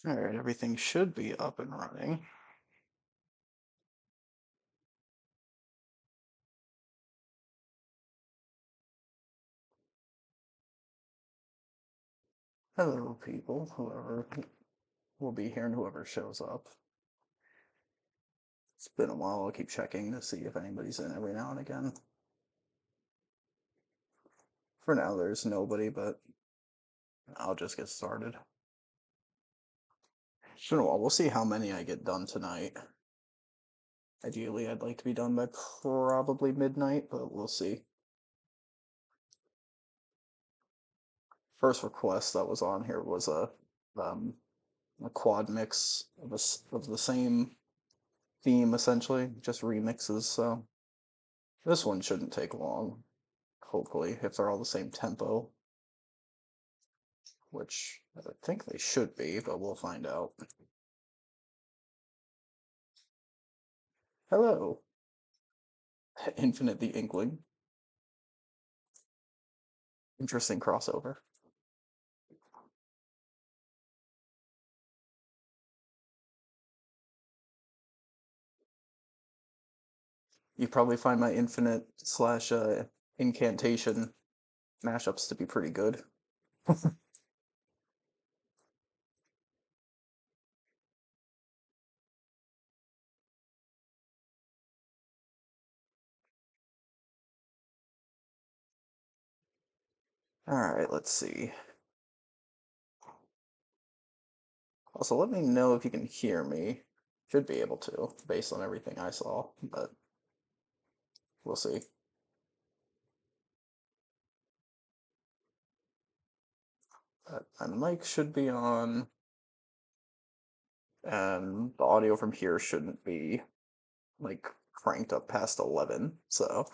Alright, everything should be up and running. Hello, people, whoever will be here and whoever shows up. It's been a while, I'll keep checking to see if anybody's in every now and again. For now, there's nobody, but I'll just get started. It's been a while, we'll see how many I get done tonight. Ideally, I'd like to be done by probably midnight, but we'll see. First request that was on here was a quad mix of the same theme, essentially, just remixes, so this one shouldn't take long, hopefully, if they're all the same tempo, which I think they should be, but we'll find out. Hello, Infinite the Inkling. Interesting crossover. You probably find my Infinite slash Incantation mashups to be pretty good. Alright, let's see. Also, let me know if you can hear me. Should be able to, based on everything I saw, but we'll see. My mic should be on, and the audio from here shouldn't be, like, cranked up past 11, so...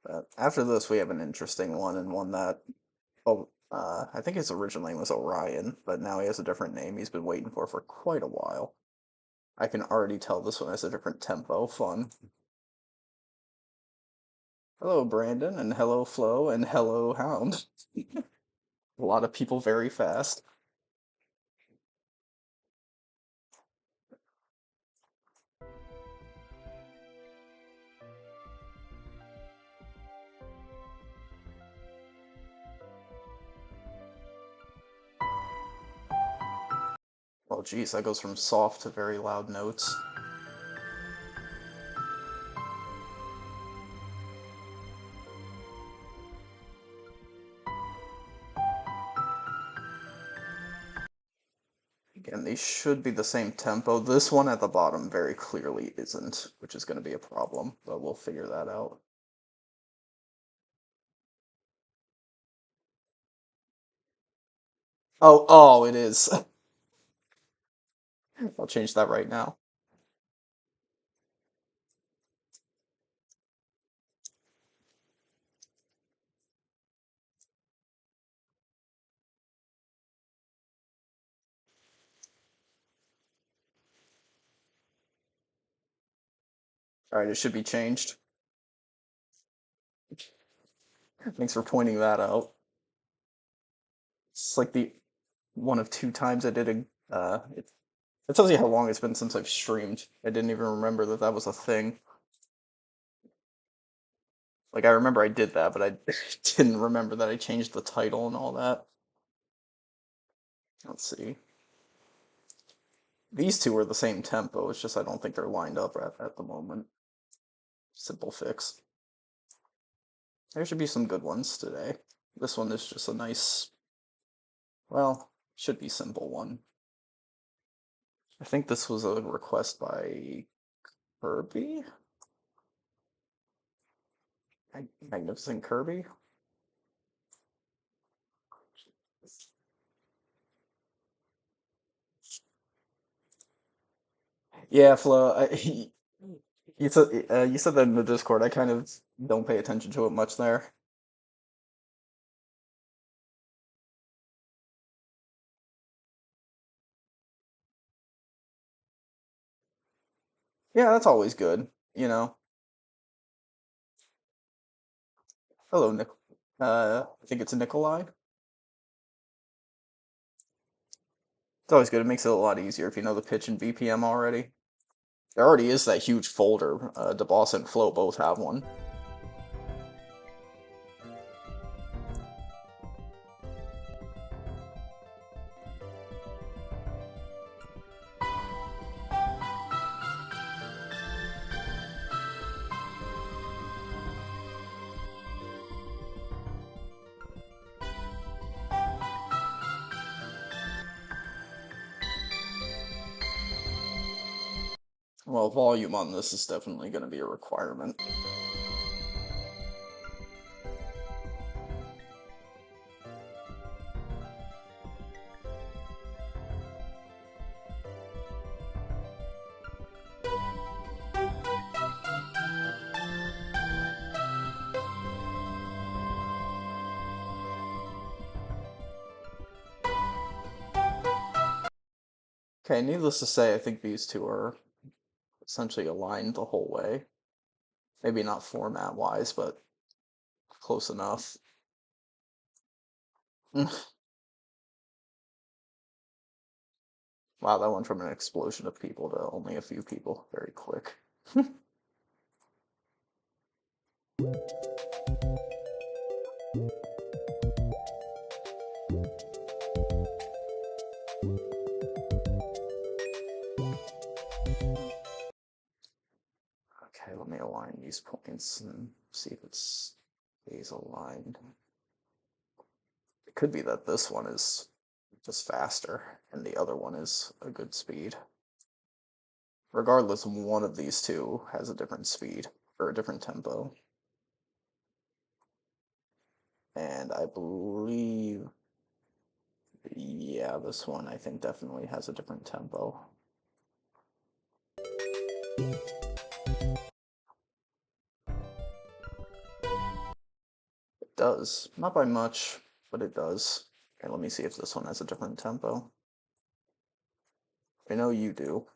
But after this, we have an interesting one, and one that, I think his original name was Orion, but now he has a different name he's been waiting for quite a while. I can already tell this one has a different tempo. Fun. Hello, Brandon, and hello, Flo, and hello, Hound. A lot of people very fast. Oh, geez, that goes from soft to very loud notes. Again, these should be the same tempo. This one at the bottom very clearly isn't, which is going to be a problem, but we'll figure that out. Oh, it is. I'll change that right now. Alright, it should be changed. Thanks for pointing that out. It's like the one of two times I did a, it tells you how long it's been since I've streamed. I didn't even remember that that was a thing. Like, I remember I did that, but I didn't remember that I changed the title and all that. Let's see. These two are the same tempo, it's just I don't think they're lined up at the moment. Simple fix. There should be some good ones today. This one is just a nice, well, should be simple one. I think this was a request by Kirby? Magnificent Kirby? Yeah, Flo, you said that in the Discord. I kind of don't pay attention to it much there. Yeah, that's always good, you know. Hello, Nick. I think it's Nikolai. It's always good. It makes it a lot easier if you know the pitch and BPM already. There already is that huge folder. DeBoss and Flo both have one. Well, volume on this is definitely going to be a requirement. Okay, needless to say, I think these two are essentially aligned the whole way. Maybe not format-wise, but close enough. Wow, that went from an explosion of people to only a few people. Very quick. Okay, let me align these points and see if it stays aligned. It could be that this one is just faster and the other one is a good speed. Regardless, one of these two has a different speed or a different tempo. And I believe, yeah, this one I think definitely has a different tempo. It does. Not by much, but it does. Okay, let me see if this one has a different tempo. I know you do.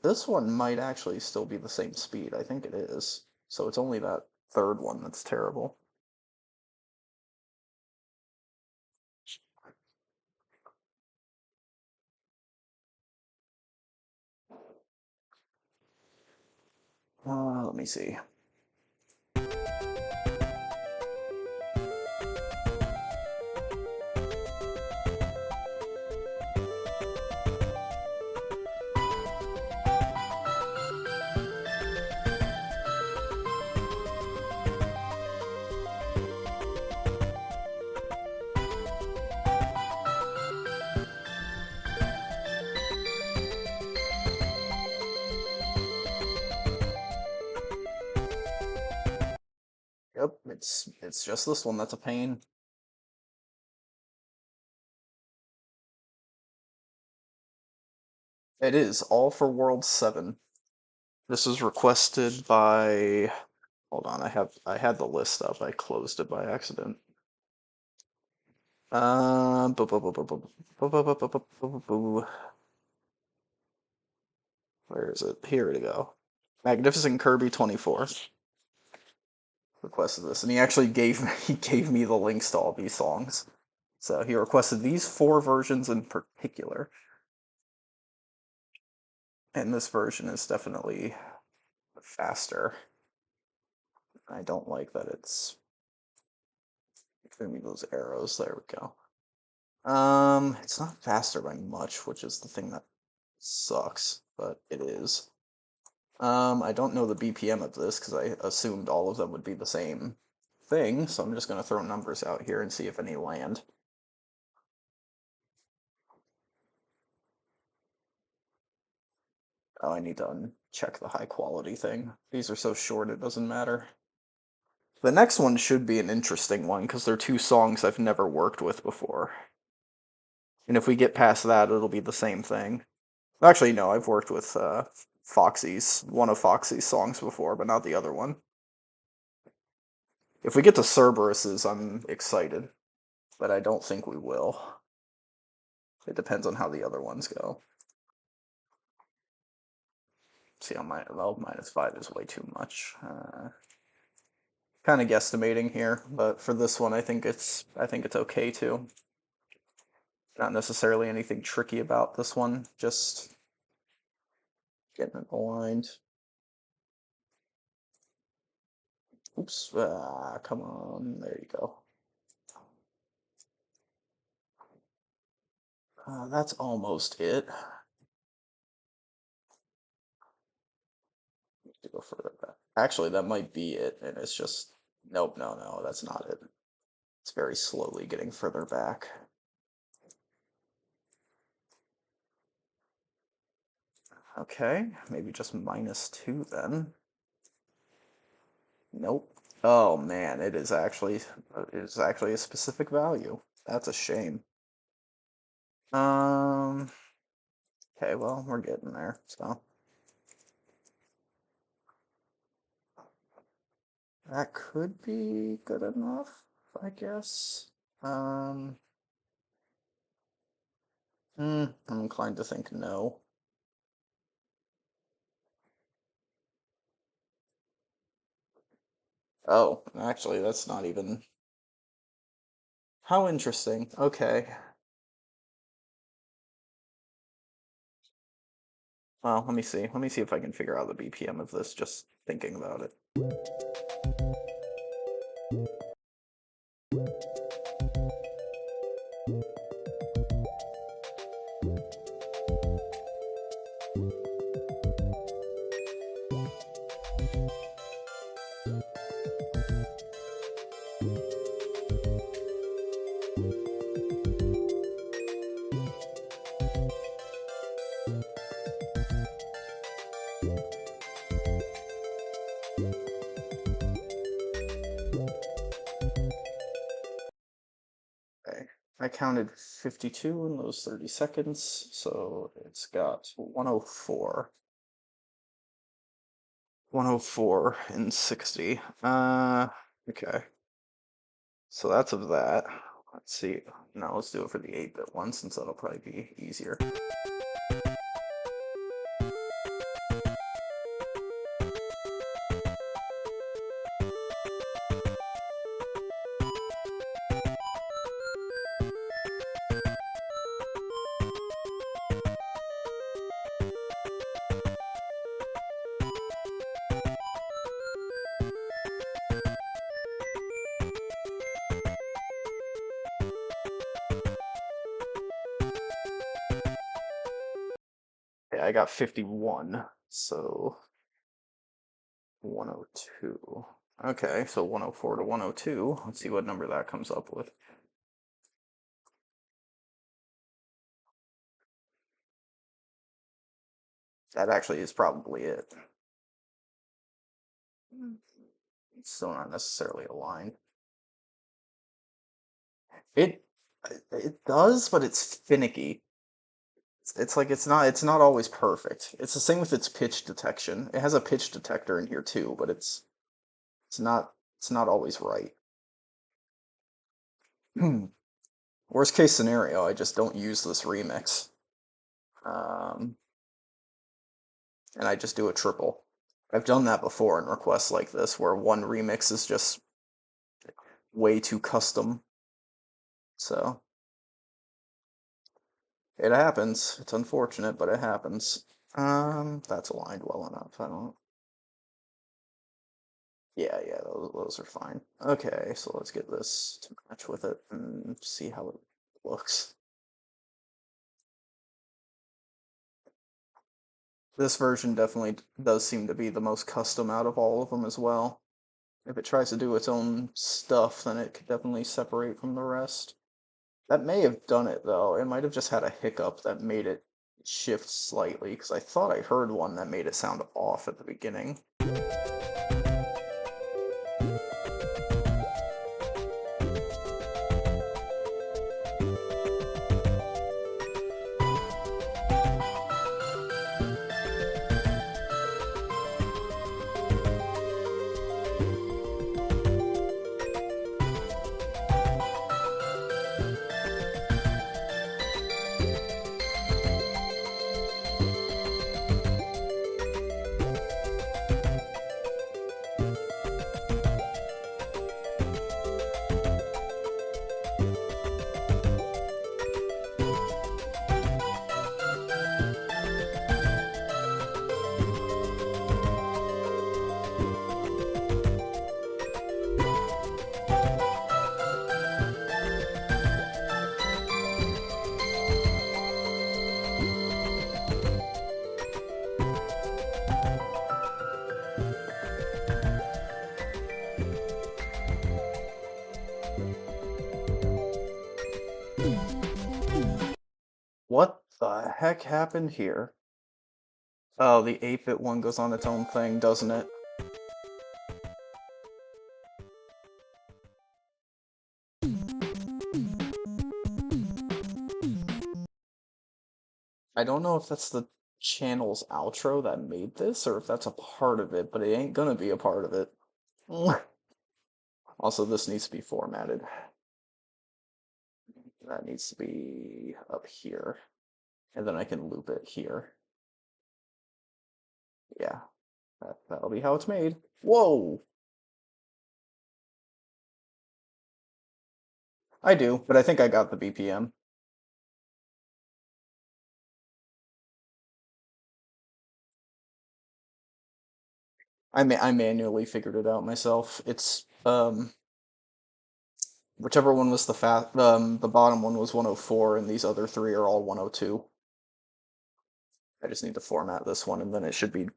This one might actually still be the same speed. I think it is. So it's only that third one that's terrible. Let me see. Yep, it's just this one that's a pain. It is all for World 7. This is requested by, hold on, I had the list up. I closed it by accident. Bu- bu- bu- bu- bu- bu- bu- bu- bu- bu- bu- bu- Where is it? Here we go. Magnificent Kirby 24 requested this, and he actually gave me the links to all these songs. So he requested these 4 versions in particular, and this version is definitely faster. I don't like that it's giving me those arrows. There we go. It's not faster by much, which is the thing that sucks, but it is. I don't know the BPM of this because I assumed all of them would be the same thing, so I'm just gonna throw numbers out here and see if any land. Oh, I need to uncheck the high quality thing. These are so short it doesn't matter. The next one should be an interesting one because they're 2 songs I've never worked with before. And if we get past that, it'll be the same thing. Actually, no, I've worked with one of Foxy's songs before, but not the other one. If we get to Cerberus's, I'm excited, but I don't think we will. It depends on how the other ones go. See, on my, well, -5 is way too much. Kind of guesstimating here, but for this one, I think it's okay too. Not necessarily anything tricky about this one, just getting it aligned. Oops, come on, there you go. That's almost it. To go further back. Actually, that might be it, and it's just nope, no, that's not it. It's very slowly getting further back. Okay, maybe just -2 then. Nope. Oh man, it is actually a specific value. That's a shame. Okay, well, we're getting there, so that could be good enough, I guess. I'm inclined to think no. Oh, actually, that's not even. How interesting. Okay. Well, let me see. Let me see if I can figure out the BPM of this just thinking about it. Okay. I counted 52 in those 30 seconds, so it's got 104. 104 and 60. Okay. So that's of that. Let's see. Now let's do it for the 8-bit one since that'll probably be easier. Yeah, I got 51, so 102. Okay, so 104 to 102. Let's see what number that comes up with. That actually is probably it. It's still not necessarily aligned. It it does, but it's finicky. It's like it's not always perfect. It's the same with its pitch detection. It has a pitch detector in here too, but it's not always right. Worst case scenario, I just don't use this remix. Um, and I just do a triple. I've done that before in requests like this where one remix is just way too custom. So it happens. It's unfortunate, but it happens. That's aligned well enough. I don't. Yeah, those are fine. Okay, so let's get this to match with it and see how it looks. This version definitely does seem to be the most custom out of all of them as well. If it tries to do its own stuff, then it could definitely separate from the rest. That may have done it though. It might have just had a hiccup that made it shift slightly, because I thought I heard one that made it sound off at the beginning. heck happened here? Oh, the 8-bit one goes on its own thing, doesn't it? I don't know if that's the channel's outro that made this, or if that's a part of it, but it ain't gonna be a part of it. Also, this needs to be formatted. That needs to be up here. And then I can loop it here. Yeah, that'll be how it's made. Whoa! I do, but I think I got the BPM. I manually figured it out myself. It's whichever one was the bottom one was 104 and these other three are all 102. I just need to format this one and then it should be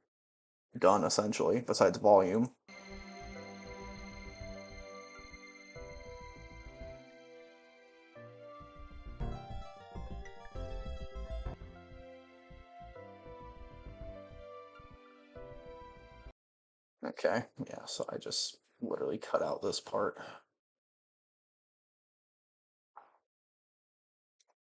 done essentially, besides volume. Okay, yeah, so I just literally cut out this part.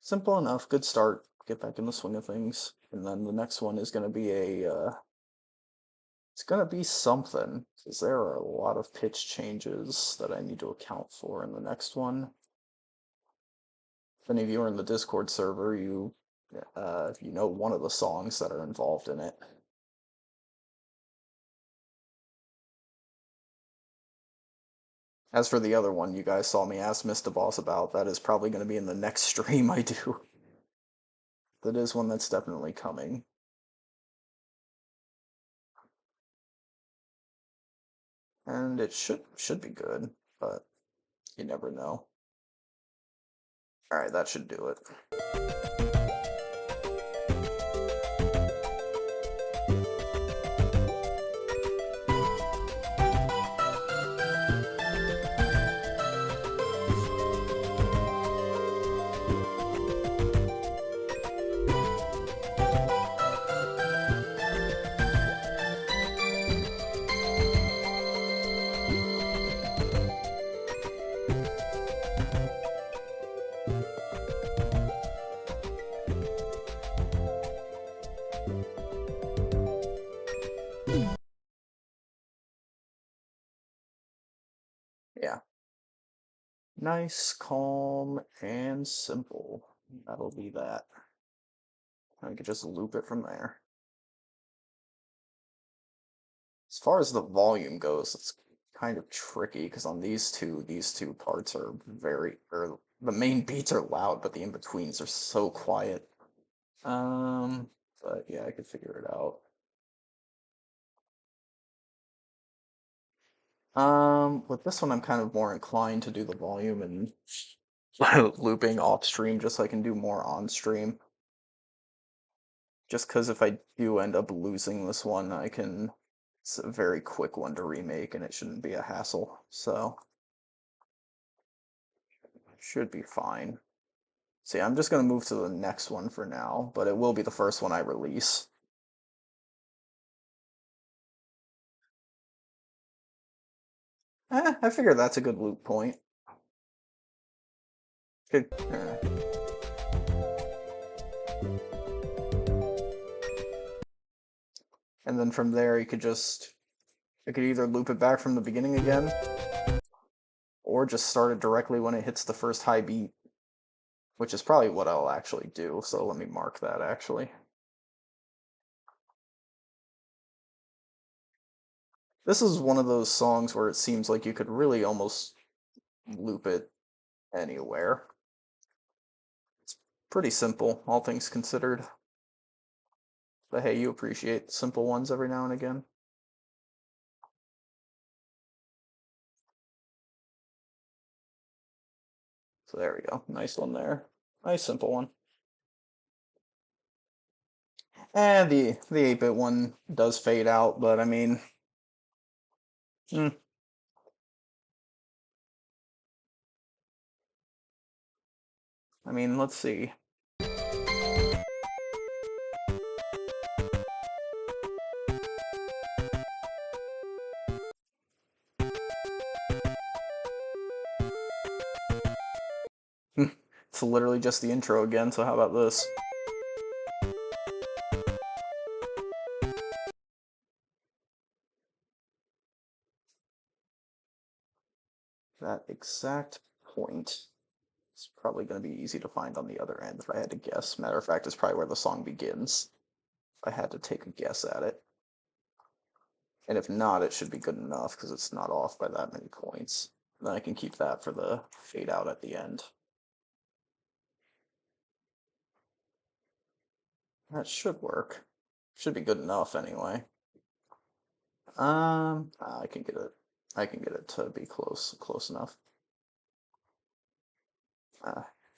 Simple enough, good start. Get back in the swing of things. And then the next one is going to be it's going to be something, because there are a lot of pitch changes that I need to account for in the next one. If any of you are in the Discord server, you know one of the songs that are involved in it. As for the other one you guys saw me ask Mr. Boss about, that is probably going to be in the next stream I do. That is one that's definitely coming. And it should be good, but you never know. Alright, that should do it. Yeah. Nice, calm, and simple. That'll be that. I could just loop it from there. As far as the volume goes, it's kind of tricky because on these two parts are or the main beats are loud, but the in-betweens are so quiet. But yeah, I could figure it out. With this one, I'm kind of more inclined to do the volume and looping off stream just so I can do more on stream. Just because if I do end up losing this one, it's a very quick one to remake and it shouldn't be a hassle. So, should be fine. See, I'm just going to move to the next one for now, but it will be the first one I release. I figure that's a good loop point. Good. And then from there, I could either loop it back from the beginning again, or just start it directly when it hits the first high beat, which is probably what I'll actually do, so let me mark that actually. This is one of those songs where it seems like you could really almost loop it anywhere. It's pretty simple, all things considered. But hey, you appreciate simple ones every now and again. So there we go. Nice one there. Nice simple one. And the 8-bit one does fade out, but I mean, let's see. It's literally just the intro again, so how about this? That exact point is probably going to be easy to find on the other end if I had to guess. Matter of fact, it's probably where the song begins. If I had to take a guess at it. And if not, it should be good enough because it's not off by that many points. Then I can keep that for the fade out at the end. That should work. Should be good enough anyway. I can get it. I can get it to be close enough.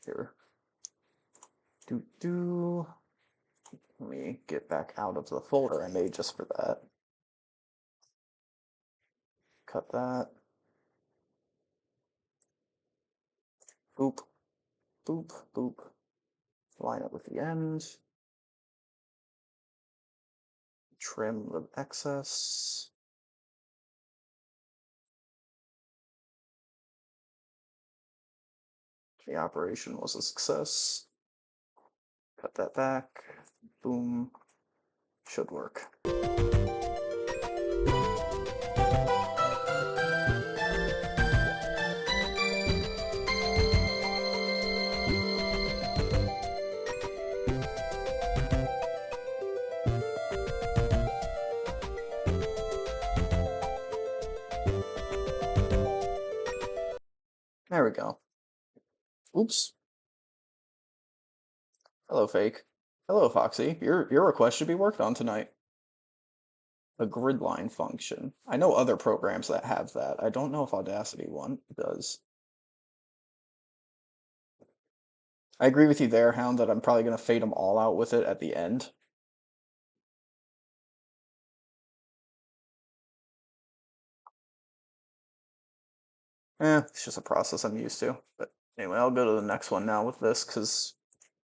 Here. Let me get back out of the folder I made just for that. Cut that. Boop, boop, boop. Line up with the end. Trim the excess. The operation was a success. Cut that back. Boom. Should work. There we go. Oops. Hello, Fake. Hello, Foxy. Your request should be worked on tonight. A grid line function. I know other programs that have that. I don't know if Audacity one does. I agree with you there, Hound, that I'm probably going to fade them all out with it at the end. It's just a process I'm used to. But anyway, I'll go to the next one now with this, because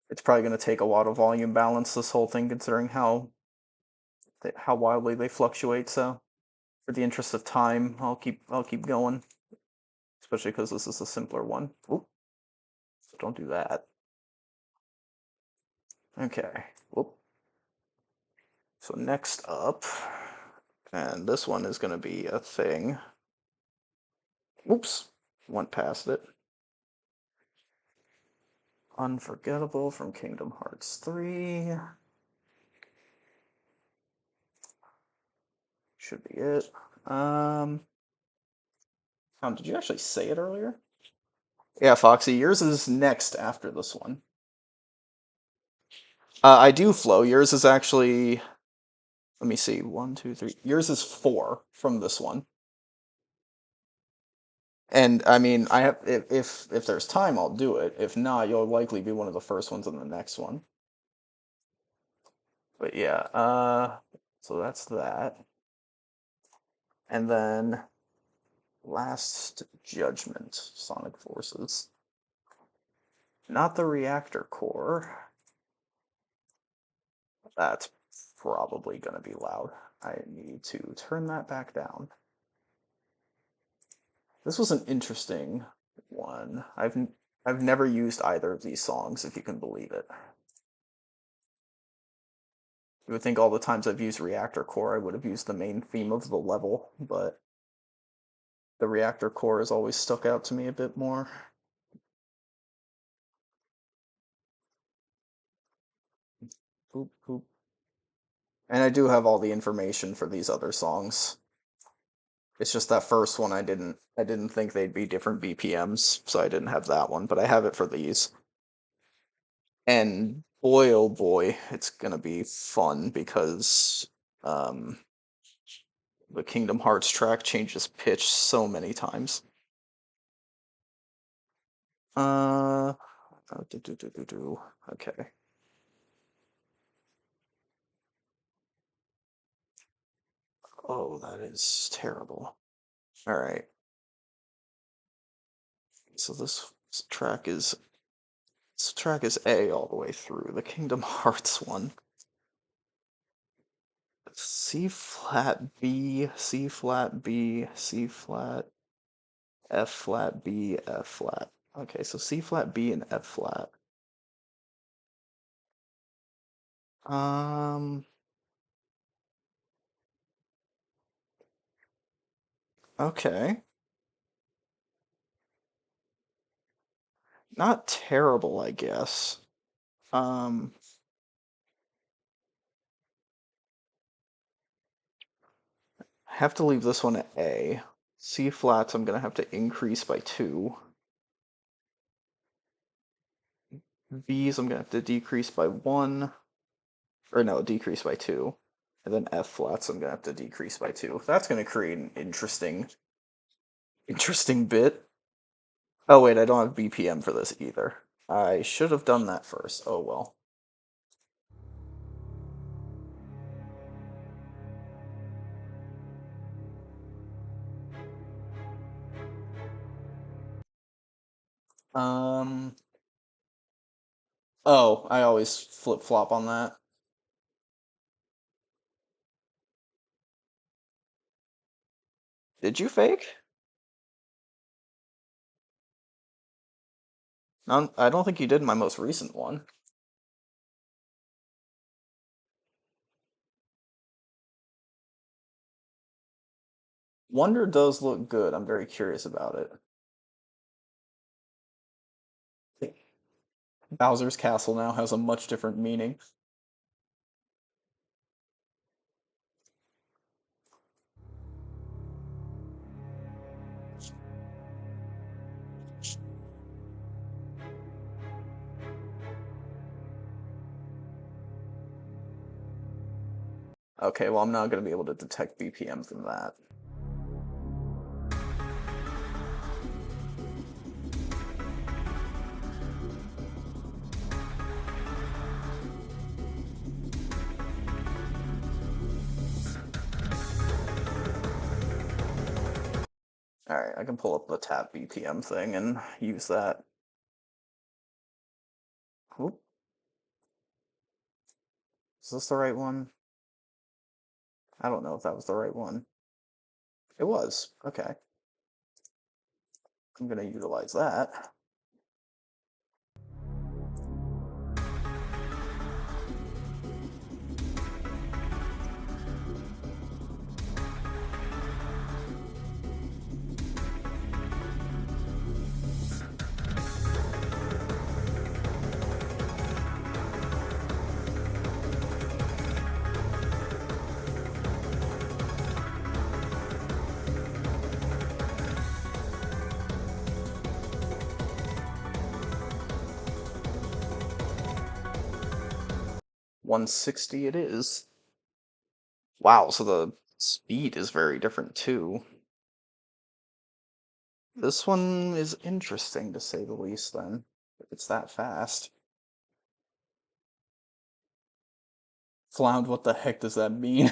it's probably going to take a lot of volume balance, this whole thing, considering how wildly they fluctuate, so for the interest of time, I'll keep going. Especially because this is a simpler one. Oop. So don't do that. Okay. Whoop. So next up, and this one is going to be a thing. Oops. Went past it. Unforgettable from Kingdom Hearts 3. Should be it. Did you actually say it earlier? Yeah, Foxy, yours is next after this one. I do flow. Yours is actually, let me see, 1, 2, 3. Yours is 4 from this one. And I mean, I have if there's time, I'll do it. If not, you'll likely be one of the first ones in the next one. But yeah, so that's that. And then Last Judgment, Sonic Forces. Not the reactor core. That's probably gonna be loud. I need to turn that back down. This was an interesting one. I've never used either of these songs, if you can believe it. You would think all the times I've used Reactor Core, I would have used the main theme of the level, but the Reactor Core has always stuck out to me a bit more. Boop, boop. And I do have all the information for these other songs. It's just that first one I didn't think they'd be different BPMs, so I didn't have that one, but I have it for these. And boy oh boy, it's gonna be fun because the Kingdom Hearts track changes pitch so many times. Okay. Oh, that is terrible. All right. So this track is A all the way through, the Kingdom Hearts one. C flat B, C flat B, C flat, F flat B, F flat. Okay, so C flat, B, and F flat. Um, okay. Not terrible, I guess. Um, have to leave this one at A. C flats, I'm gonna have to increase by 2. B's, I'm gonna have to decrease by 1. Or no, decrease by 2. And then F flats, I'm gonna have to decrease by 2. That's gonna create an interesting bit. Oh wait, I don't have BPM for this either. I should have done that first. Oh well. Um. Oh, I always flip flop on that. Did you fake? No, I don't think you did in my most recent one. Wonder does look good. I'm very curious about it. Bowser's Castle now has a much different meaning. Okay, well, I'm not going to be able to detect BPM from that. Alright, I can pull up the tap BPM thing and use that. Oop, is this the right one? I don't know if that was the right one. It was. Okay. I'm going to utilize that. 160 it is. Wow, so the speed is very different too. This one is interesting to say the least then. If it's that fast. Flound, what the heck does that mean?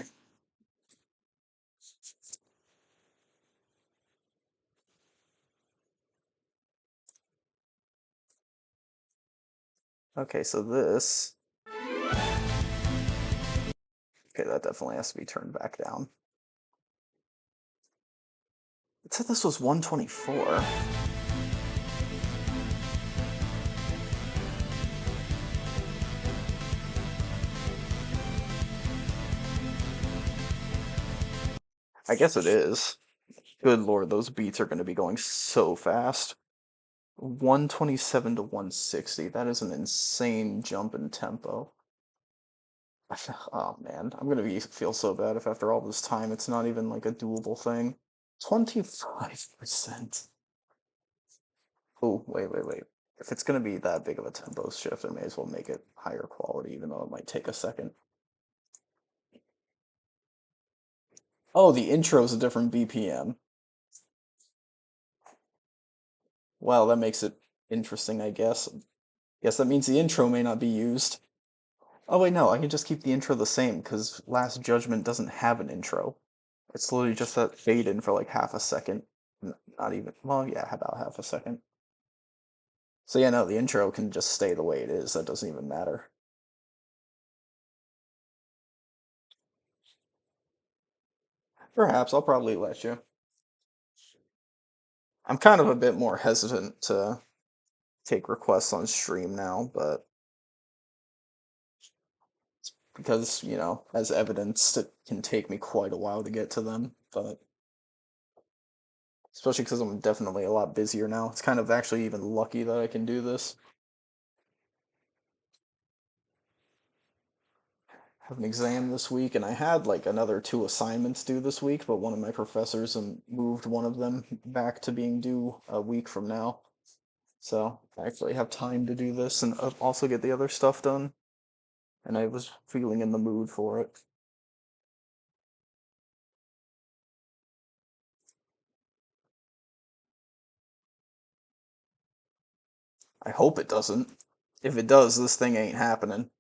Okay, so this. Okay, that definitely has to be turned back down. It said this was 124. I guess it is. Good lord, those beats are going to be going so fast. 127 to 160. That is an insane jump in tempo. Oh man, I'm gonna feel so bad if after all this time it's not even like a doable thing. 25%. Oh, wait. If it's gonna be that big of a tempo shift, I may as well make it higher quality, even though it might take a second. Oh, the intro's a different BPM. Well, that makes it interesting, I guess. Guess that means the intro may not be used. Oh wait, no, I can just keep the intro the same, because Last Judgment doesn't have an intro. It's literally just that fade in for like half a second. Not even, well, yeah, about half a second. So yeah, no, the intro can just stay the way it is. That doesn't even matter. Perhaps I'll probably let you. I'm kind of a bit more hesitant to take requests on stream now, but because, you know, as evidenced, it can take me quite a while to get to them, but especially because I'm definitely a lot busier now. It's kind of actually even lucky that I can do this. I have an exam this week, and I had like another 2 assignments due this week, but one of my professors moved one of them back to being due a week from now. So I actually have time to do this and also get the other stuff done. And I was feeling in the mood for it. I hope it doesn't. If it does, this thing ain't happening.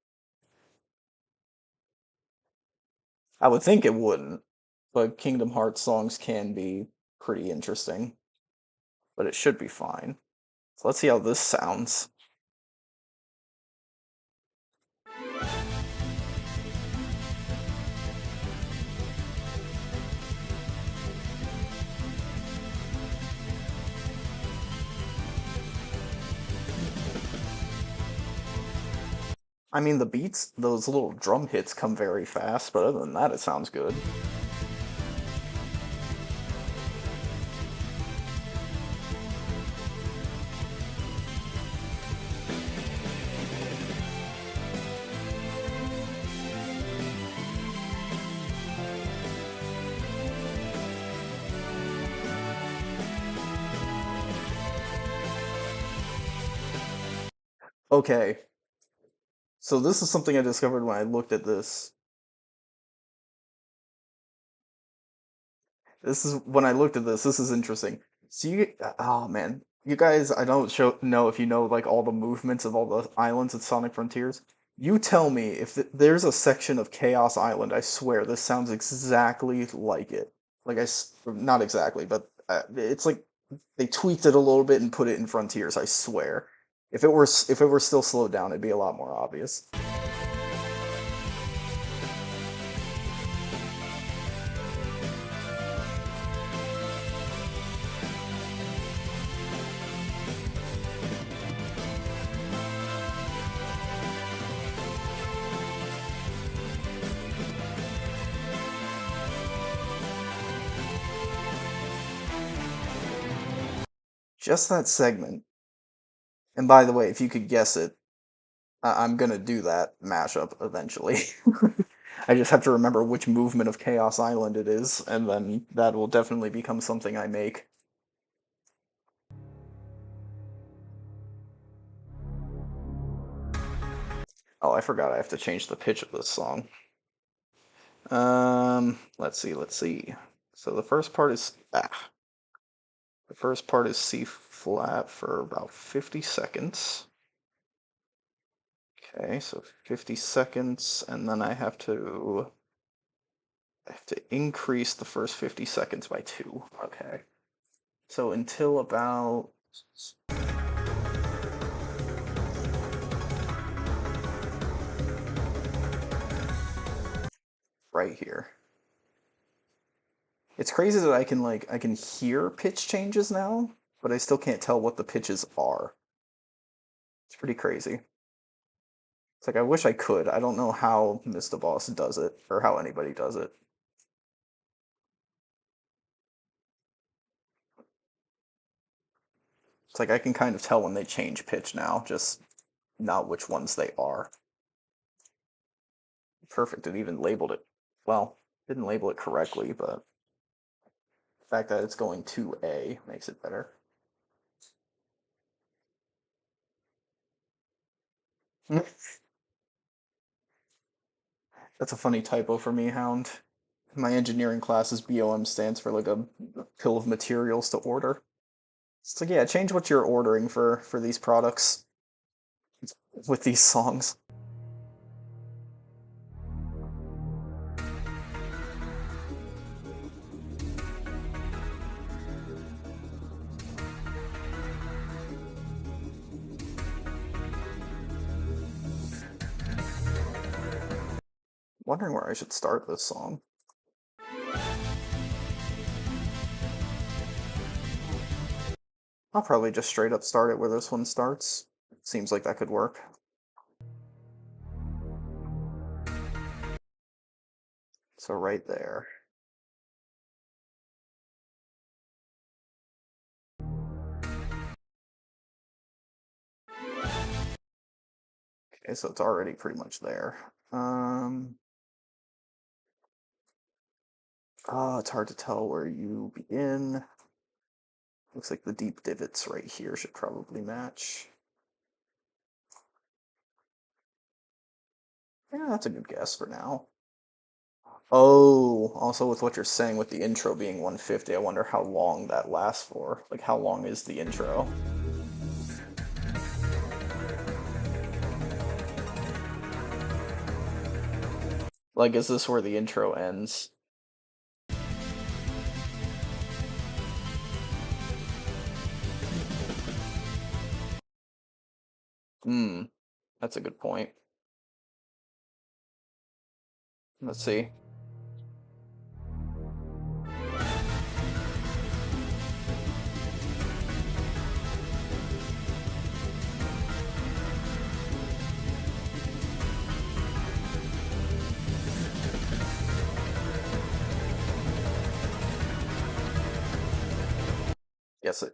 I would think it wouldn't, but Kingdom Hearts songs can be pretty interesting. But it should be fine. So let's see how this sounds. I mean, the beats, those little drum hits come very fast, but other than that, it sounds good. Okay, so this is something I discovered when I looked at this. This is when I looked at this. This is interesting. So oh man, you guys, I don't know if you know like all the movements of all the islands at Sonic Frontiers. You tell me if there's a section of Chaos Island. I swear this sounds exactly like it. Like not exactly, but it's like they tweaked it a little bit and put it in Frontiers. I swear. If it were still slowed down, it'd be a lot more obvious. Just that segment. And by the way, if you could guess it, I'm gonna do that mashup eventually. I just have to remember which movement of Chaos Island it is, and then that will definitely become something I make. Oh, I forgot I have to change the pitch of this song. Let's see. So the first part is C flat for about 50 seconds. Okay, so 50 seconds, and then I have to increase the first 50 seconds by 2. Okay. So until about right here. It's crazy that I can hear pitch changes now, but I still can't tell what the pitches are. It's pretty crazy. It's like I wish I could. I don't know how Mr. Boss does it or how anybody does it. It's like I can kind of tell when they change pitch now, just not which ones they are. Perfect. It even labeled it. Well, didn't label it correctly, but the fact that it's going to A makes it better. That's a funny typo for me, Hound. My engineering class's BOM stands for like a bill of materials to order. It's like, yeah, change what you're ordering for these products with these songs. Wondering where I should start this song. I'll probably just straight up start it where this one starts. Seems like that could work. So right there. Okay, so it's already pretty much there. It's hard to tell where you begin. Looks like the deep divots right here should probably match. Yeah, that's a good guess for now. Oh, also with what you're saying with the intro being 150, I wonder how long that lasts for. Like, how long is the intro? Like, is this where the intro ends? Hmm, that's a good point. Let's see.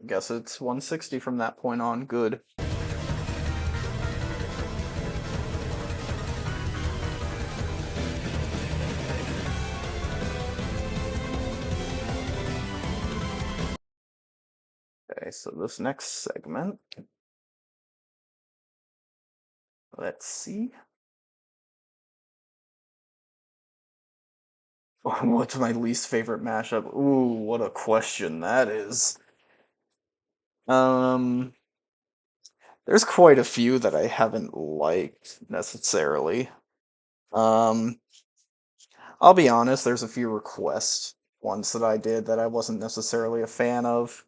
Guess it's 160 from that point on. Good. Okay, so this next segment, let's see. What's my least favorite mashup? Ooh, what a question that is. Um, there's quite a few that I haven't liked necessarily. Um, I'll be honest, there's a few request ones that I did that I wasn't necessarily a fan of,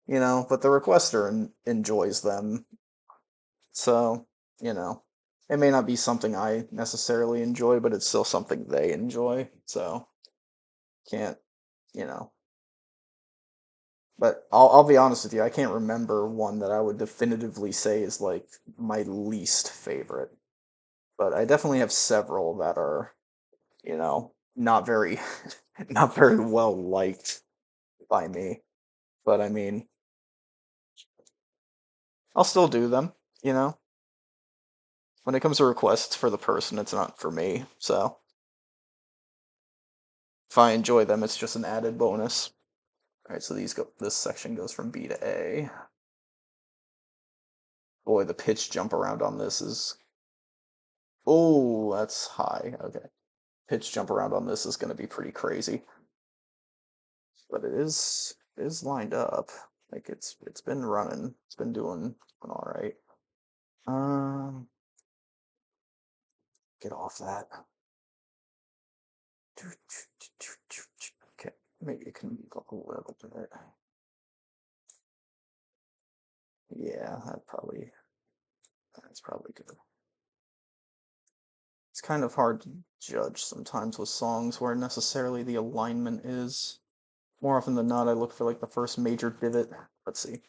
but the requester enjoys them. So, you know, it may not be something I necessarily enjoy, but it's still something they enjoy. So, can't, you know. But I'll be honest with you, I can't remember one that I would definitively say is like my least favorite. But I definitely have several that are, not very not very well liked by me. But I mean, I'll still do them, you know? When it comes to requests for the person, it's not for me. So if I enjoy them, it's just an added bonus. Alright, so this section goes from B to A. Boy, the pitch jump around on this is oh, that's high. Okay. Pitch jump around on this is gonna be pretty crazy. But it is lined up. Like it's been running. It's been doing alright. Um get off that. Okay, maybe it can move up a little bit. Yeah, that's probably good. It's kind of hard to judge sometimes with songs where necessarily the alignment is. More often than not, I look for like the first major divot. Let's see.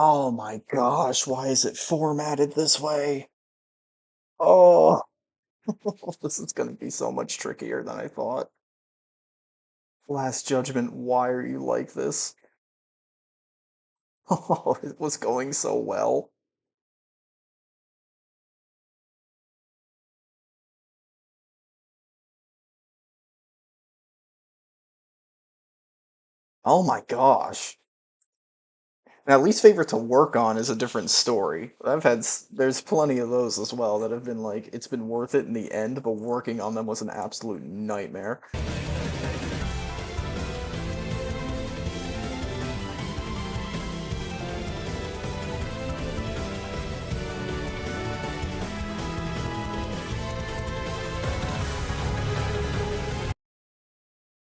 Oh my gosh, why is it formatted this way? Oh, this is going to be so much trickier than I thought. Last Judgment, why are you like this? Oh, it was going so well. Oh my gosh. Now, least favorite to work on is a different story. There's plenty of those as well that have been like, it's been worth it in the end, but working on them was an absolute nightmare.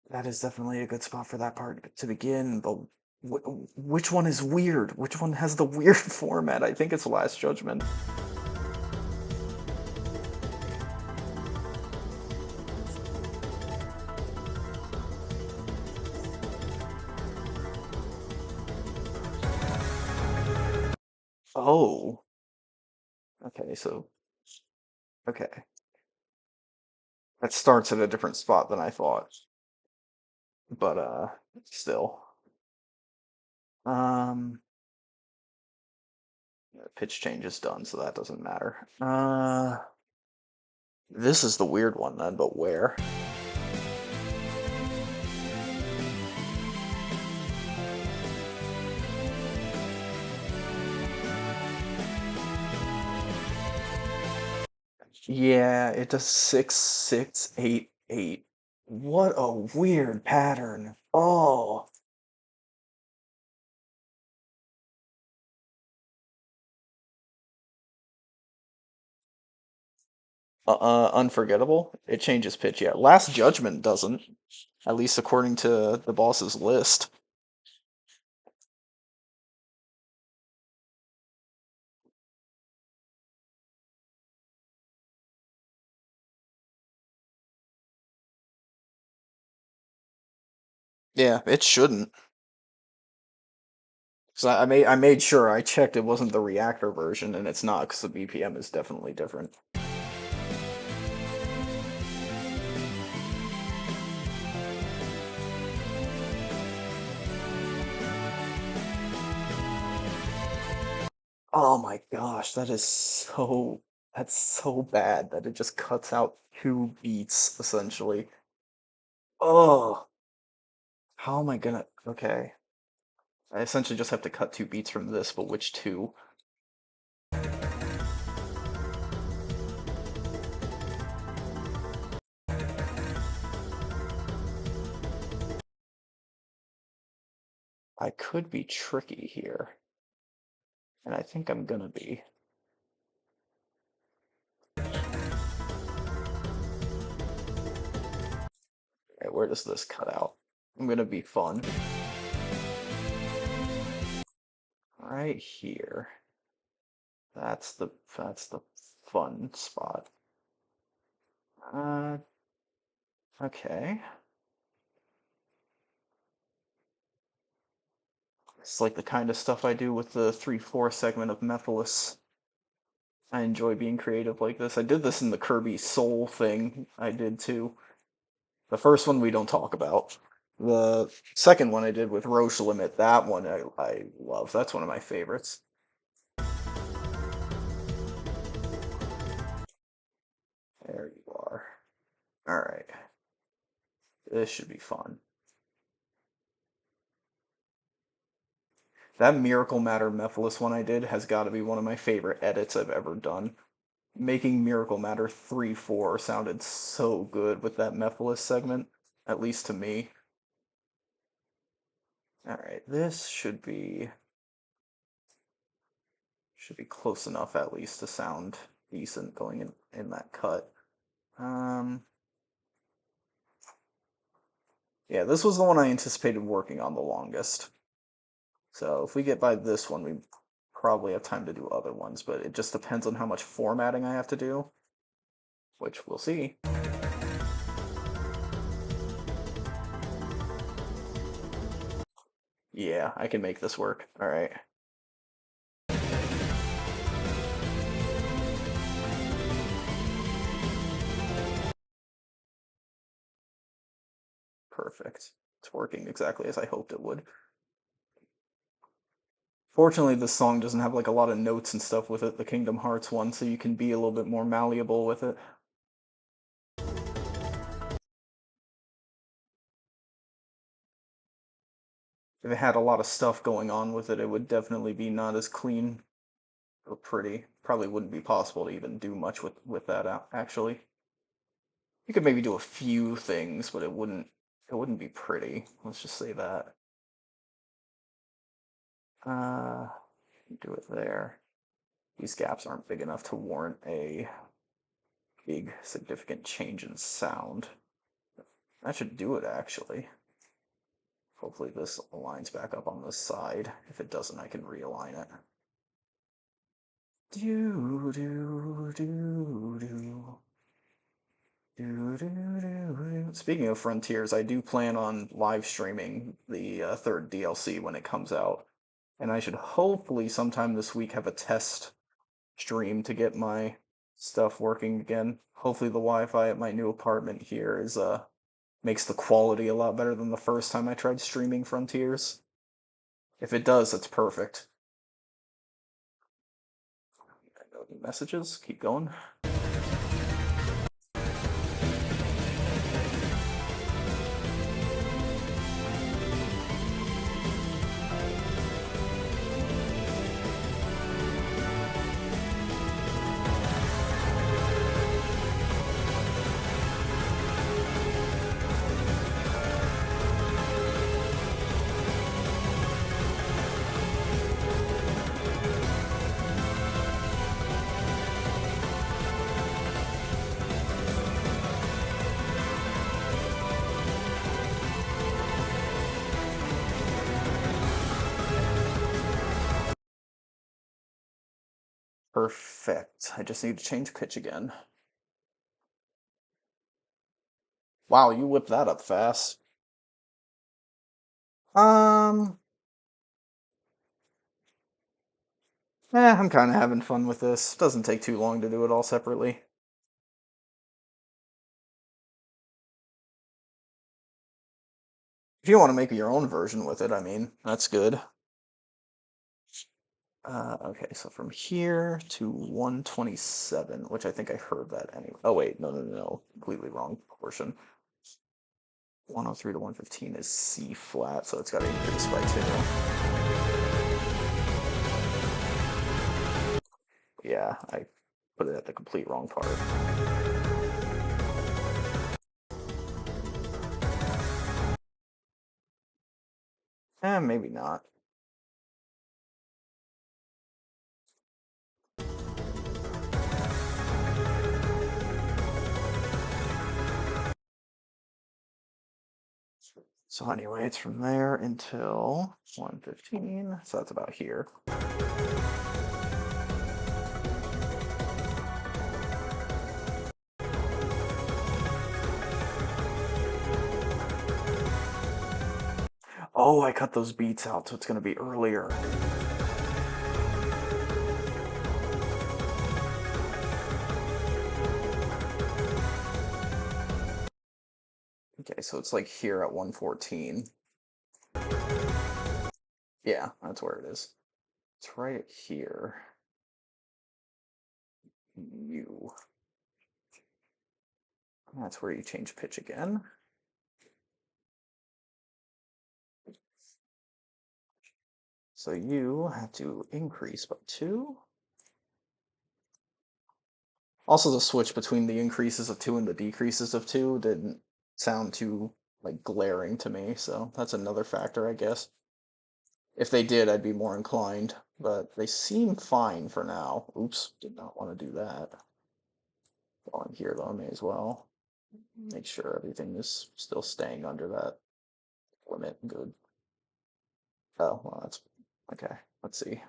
That is definitely a good spot for that part to begin, but which one is weird? Which one has the weird format? I think it's Last Judgment. Oh, okay, so, okay. That starts at a different spot than I thought, but, still. Um, Pitch change is done, so that doesn't matter. This is the weird one then, but where? Yeah, it does 6, 6, 8, 8. What a weird pattern. Oh, unforgettable. It changes pitch. Yeah, Last Judgment doesn't, at least according to the boss's list. Yeah, it shouldn't. So I made sure I checked it wasn't the reactor version, and it's not because the BPM is definitely different. Oh my gosh, that's so bad that it just cuts out 2 beats essentially. Oh, how am I gonna? Okay, I essentially just have to cut 2 beats from this, but which two? I could be tricky here, and I think I'm gonna be. Okay, where does this cut out? I'm gonna be fun. Right here. That's the fun spot. Uh, okay. It's like the kind of stuff I do with the 3/4 segment of Mephiles. I enjoy being creative like this. I did this in the Kirby Soul thing I did too. The first one we don't talk about. The second one I did with Roche Limit, that one I love. That's one of my favorites. There you are. Alright. This should be fun. That Miracle Matter Mephiles one I did has got to be one of my favorite edits I've ever done. Making Miracle Matter 3/4 sounded so good with that Mephiles segment, at least to me. Alright, this should be close enough at least to sound decent going in that cut. Um, yeah, this was the one I anticipated working on the longest. So if we get by this one, we probably have time to do other ones, but it just depends on how much formatting I have to do, which we'll see. Yeah, I can make this work. All right. Perfect. It's working exactly as I hoped it would. Fortunately, this song doesn't have like a lot of notes and stuff with it, the Kingdom Hearts one, so you can be a little bit more malleable with it. if it had a lot of stuff going on with it, it would definitely be not as clean or pretty. Probably wouldn't be possible to even do much with that actually. You could maybe do a few things, but it wouldn't be pretty. Let's just say that. Uh, do it there. These gaps aren't big enough to warrant a big significant change in sound. That should do it actually. Hopefully this aligns back up on this side. If it doesn't, I can realign it. Do do do do. Speaking of Frontiers, I do plan on live streaming the third DLC when it comes out, and I should hopefully sometime this week have a test stream to get my stuff working again. Hopefully the Wi-Fi at my new apartment here is makes the quality a lot better than the first time I tried streaming Frontiers. If it does, it's perfect. Messages, keep going. Perfect. I just need to change pitch again. Wow, you whipped that up fast. Um, I'm kind of having fun with this. Doesn't take too long to do it all separately. If you want to make your own version with it, I mean, that's good. Okay, so from here to 127, which I think I heard that anyway. Oh, wait, no. Completely wrong portion. 103 to 115 is C flat, so it's got to increase by 2. Yeah, I put it at the complete wrong part. Maybe not. So anyway, it's from there until 115, so that's about here. Oh, I cut those beats out, so it's going to be earlier. Okay, so it's like here at 114. Yeah, that's where it is. It's right here. U. That's where you change pitch again. So you have to increase by 2. Also, the switch between the increases of 2 and the decreases of 2 didn't sound too like glaring to me, so that's another factor, I guess. If they did, I'd be more inclined, but they seem fine for now. Oops, did not want to do that. While I'm here, though, I may as well make sure everything is still staying under that limit. Good. Oh, well, that's okay. Let's see.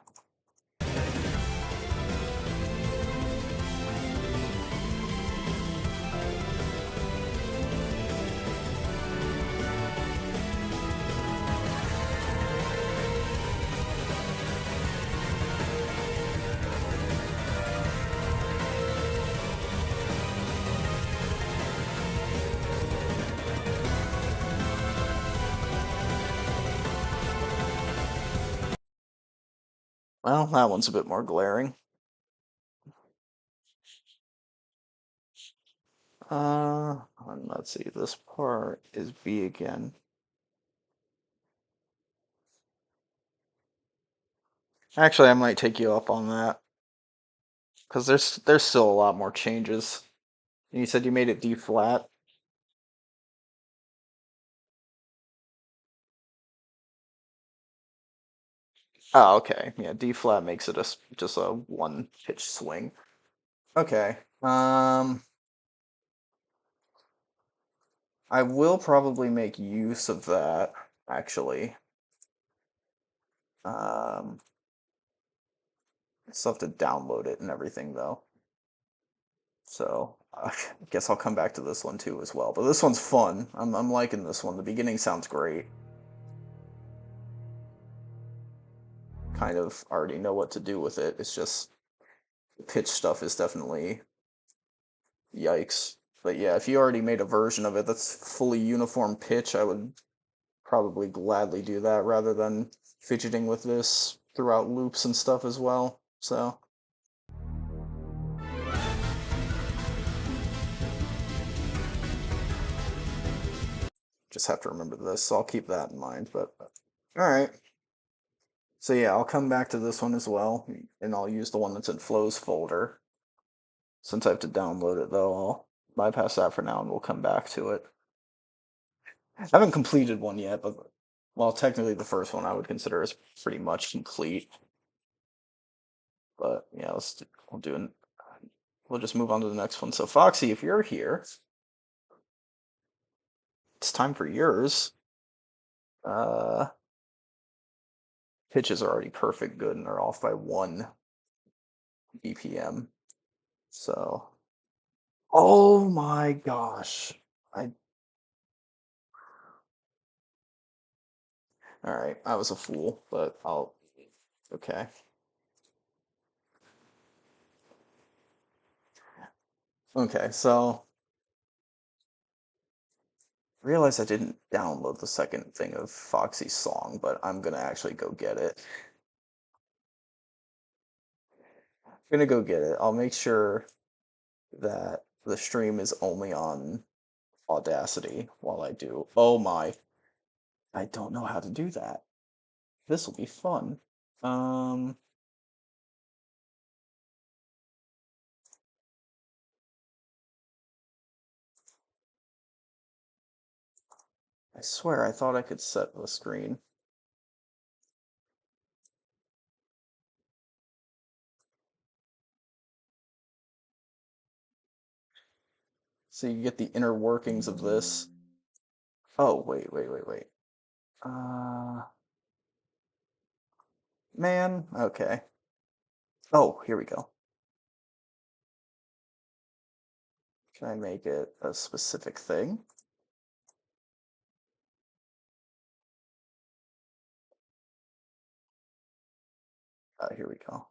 Well, that one's a bit more glaring. And let's see, this part is B again. Actually, I might take you up on that because there's still a lot more changes. And you said you made it D flat. Oh, okay. Yeah, D flat makes it just a one pitch swing. Okay. I will probably make use of that, actually. Um, I still have to download it and everything, though. So I guess I'll come back to this one too as well. But this one's fun. I'm liking this one. The beginning sounds great. Kind of already know what to do with it. It's just the pitch stuff is definitely yikes. But yeah, if you already made a version of it that's fully uniform pitch, I would probably gladly do that rather than fidgeting with this throughout loops and stuff as well. So just have to remember this. So I'll keep that in mind. But all right. So yeah, I'll come back to this one as well, and I'll use the one that's in Flows folder. Since I have to download it though, I'll bypass that for now and we'll come back to it. I haven't completed one yet, but well, technically the first one I would consider is pretty much complete. But yeah, we'll do an, we'll just move on to the next one. So Foxy, if you're here, it's time for yours. Uh, Pitches are already perfect good and are off by 1 BPM. So, oh my gosh, I all right, I was a fool, but I'll okay. Okay, so I realized I didn't download the second thing of Foxy's song, but I'm gonna actually go get it. I'm gonna go get it. I'll make sure that the stream is only on Audacity while I do. Oh my, I don't know how to do that. This will be fun. Um, I swear I thought I could set the screen. So you get the inner workings of this. Oh, wait. Uh, Man, okay. Oh, here we go. Can I make it a specific thing? Here we go.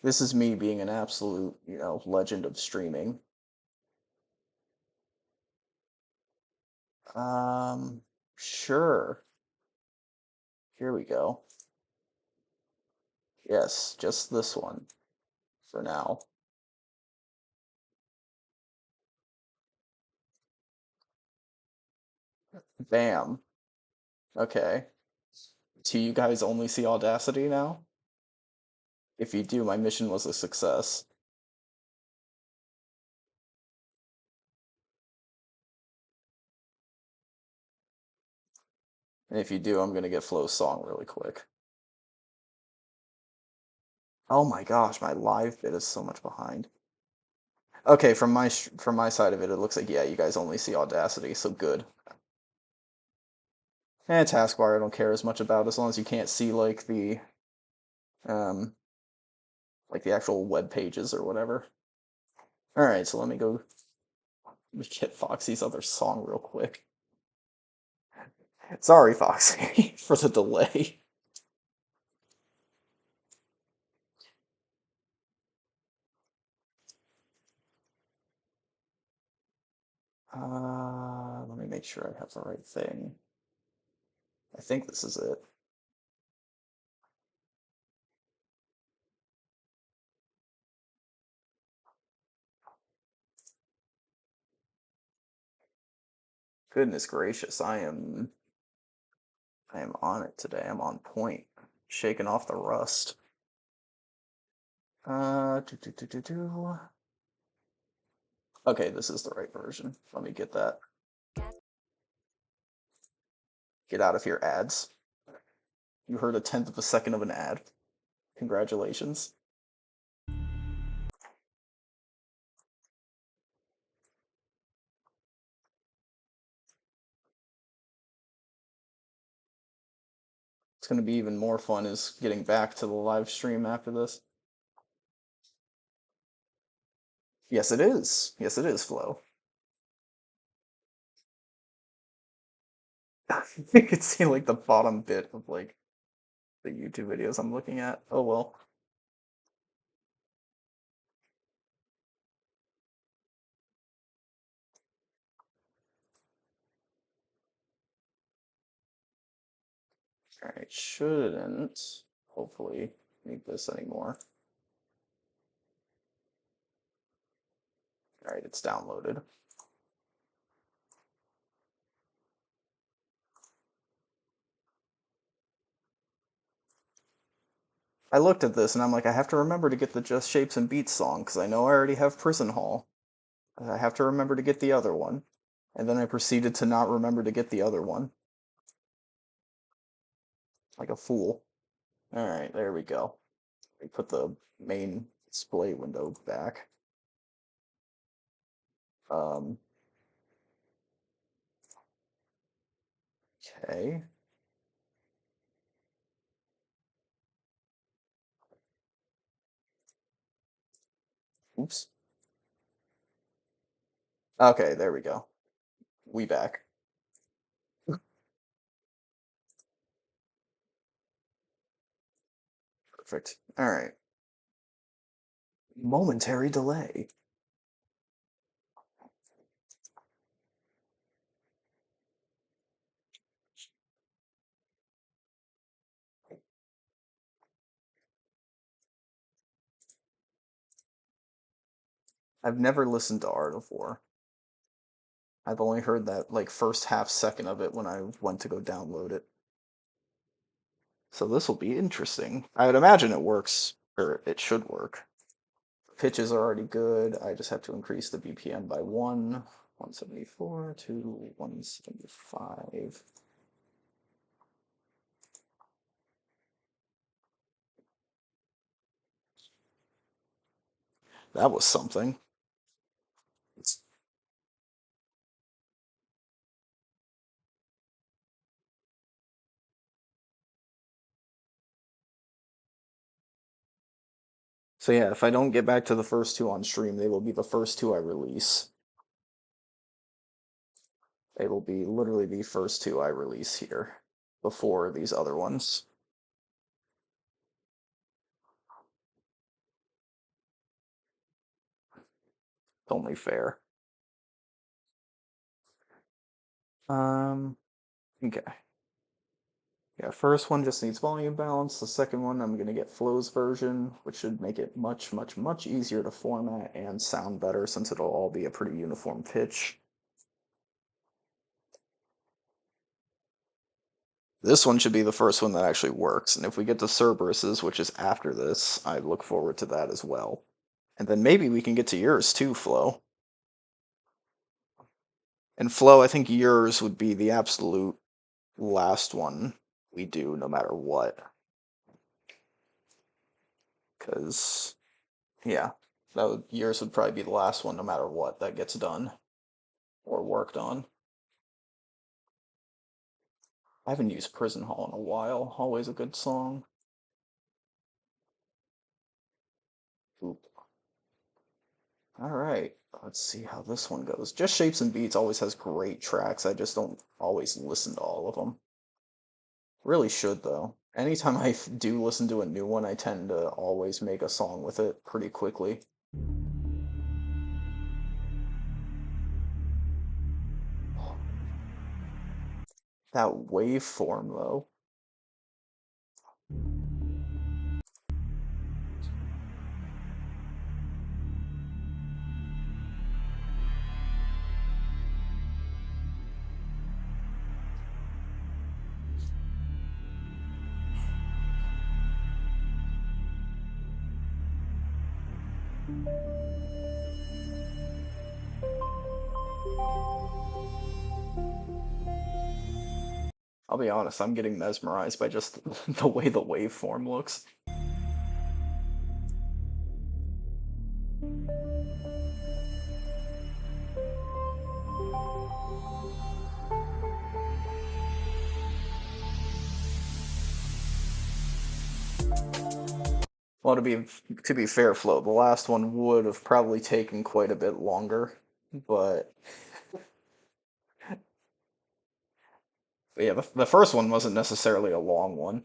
This is me being an absolute, legend of streaming. Sure. Here we go. Yes, just this one for now. Bam. Okay. Do you guys only see Audacity now? If you do, my mission was a success. And if you do, I'm gonna get Flo's song really quick. Oh my gosh, my live bit is so much behind. Okay, from my side of it, it looks like yeah, you guys only see Audacity, so good. And taskbar, I don't care as much about as long as you can't see um like the actual web pages or whatever. All right, so let me get Foxy's other song real quick. Sorry, Foxy, for the delay. Let me make sure I have the right thing. I think this is it. Goodness gracious, I am on it today. I'm on point. Shaking off the rust. Do, do, do, do, do. Okay, this is the right version. Let me get that. Get out of here, ads. You heard a tenth of a second of an ad. Congratulations. It's going to be even more fun is getting back to the live stream after this. Yes, it is. Yes, it is, Flo. You can see like the bottom bit of like the YouTube videos I'm looking at. Oh well. Alright, shouldn't hopefully need this anymore. Alright, it's downloaded. I looked at this and I'm like, I have to remember to get the Just Shapes and Beats song because I know I already have Prison Hall. I have to remember to get the other one. And then I proceeded to not remember to get the other one. Like a fool. Alright, there we go. We put the main display window back. Um, okay. Oops. Okay, there we go. We back. Perfect. Alright. Momentary delay. I've never listened to Art of War. I've only heard that like first half second of it when I went to go download it. So this will be interesting. I would imagine it works, or it should work. Pitches are already good. I just have to increase the BPM by 174 to 175. That was something. So yeah, if I don't get back to the first two on stream, they will be the first two I release. They will be literally the first two I release here before these other ones. It's only fair. Okay. Yeah, first one just needs volume balance. The second one, I'm gonna get Flo's version, which should make it much, much, much easier to format and sound better since it'll all be a pretty uniform pitch. This one should be the first one that actually works, and if we get to Cerberus's, which is after this, I look forward to that as well. And then maybe we can get to yours too, Flo. And Flo, I think yours would be the absolute last one we do, no matter what. Because, yeah, yours would probably be the last one, no matter what, that gets done or worked on. I haven't used Prison Hall in a while. Always a good song. Oop. Alright, let's see how this one goes. Just Shapes and Beats always has great tracks. I just don't always listen to all of them. Really should, though. Anytime I do listen to a new one, I tend to always make a song with it pretty quickly. That waveform, though. I'll be honest, I'm getting mesmerized by just the way the waveform looks. Well, to be fair, Flo, the last one would have probably taken quite a bit longer, but yeah, the first one wasn't necessarily a long one.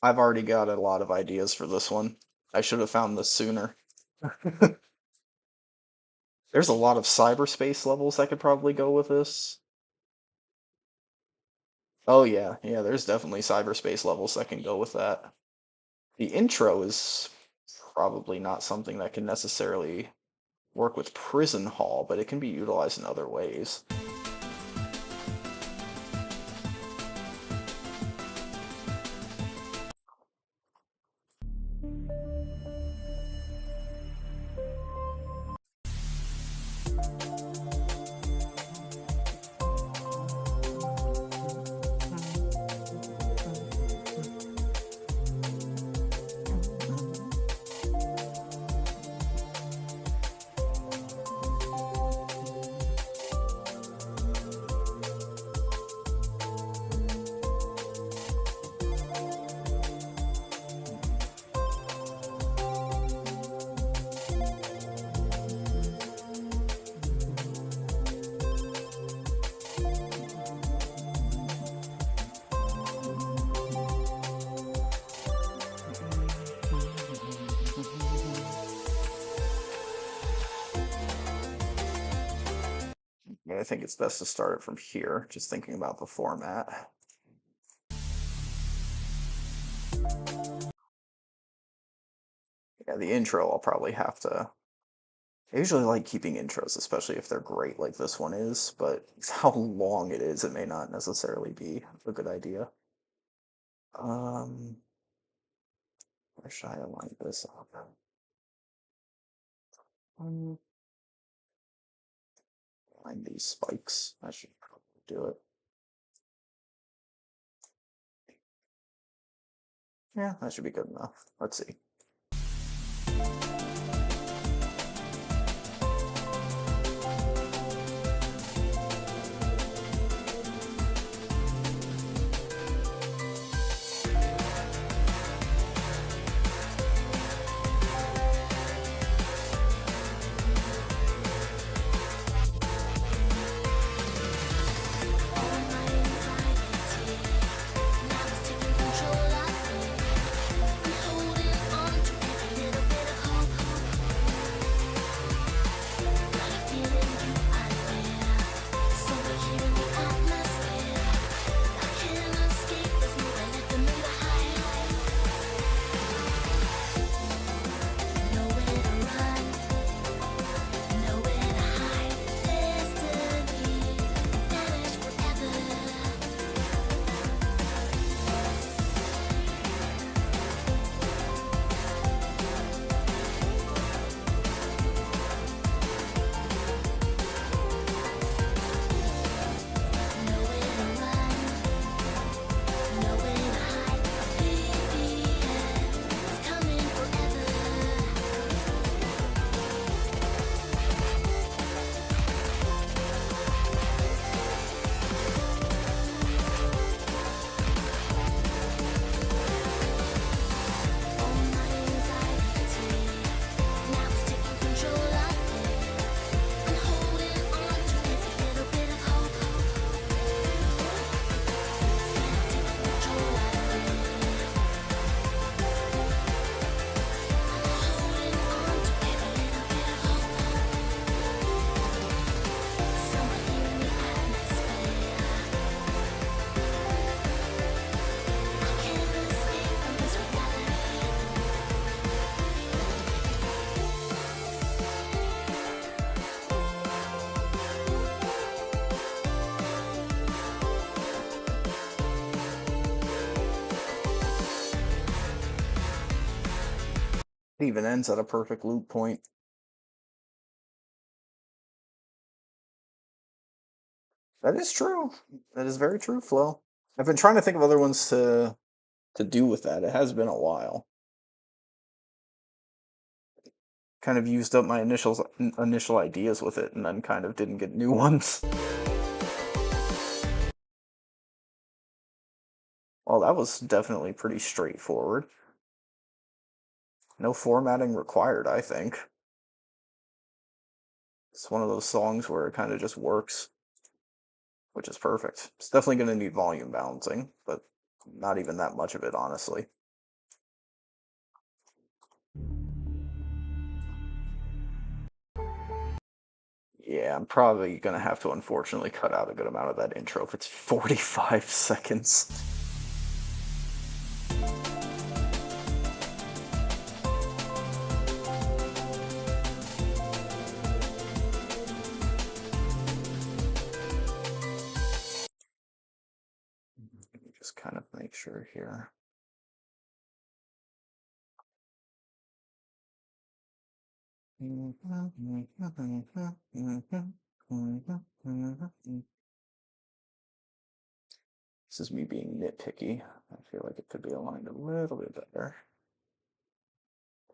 I've already got a lot of ideas for this one. I should have found this sooner. There's a lot of cyberspace levels I could probably go with this. Oh yeah, yeah, there's definitely cyberspace levels that can go with that. The intro is probably not something that can necessarily work with Prison Hall, but it can be utilized in other ways. But I think it's best to start it from here, just thinking about the format. Yeah, the intro I'll probably have to. I usually like keeping intros, especially if they're great like this one is, but how long it is, it may not necessarily be a good idea. Um, where should I align this up? Um, Align these spikes. I should probably do it. Yeah, that should be good enough. Let's see. It even ends at a perfect loop point. That is true. That is very true, Flo. I've been trying to think of other ones to do with that. It has been a while. Kind of used up my initial ideas with it, and then kind of didn't get new ones. Well, that was definitely pretty straightforward. No formatting required, I think. It's one of those songs where it kind of just works, which is perfect. It's definitely going to need volume balancing, but not even that much of it, honestly. Yeah, I'm probably going to have to unfortunately cut out a good amount of that intro if it's 45 seconds. Let me just kind of make sure here. This is me being nitpicky. I feel like it could be aligned a little bit better.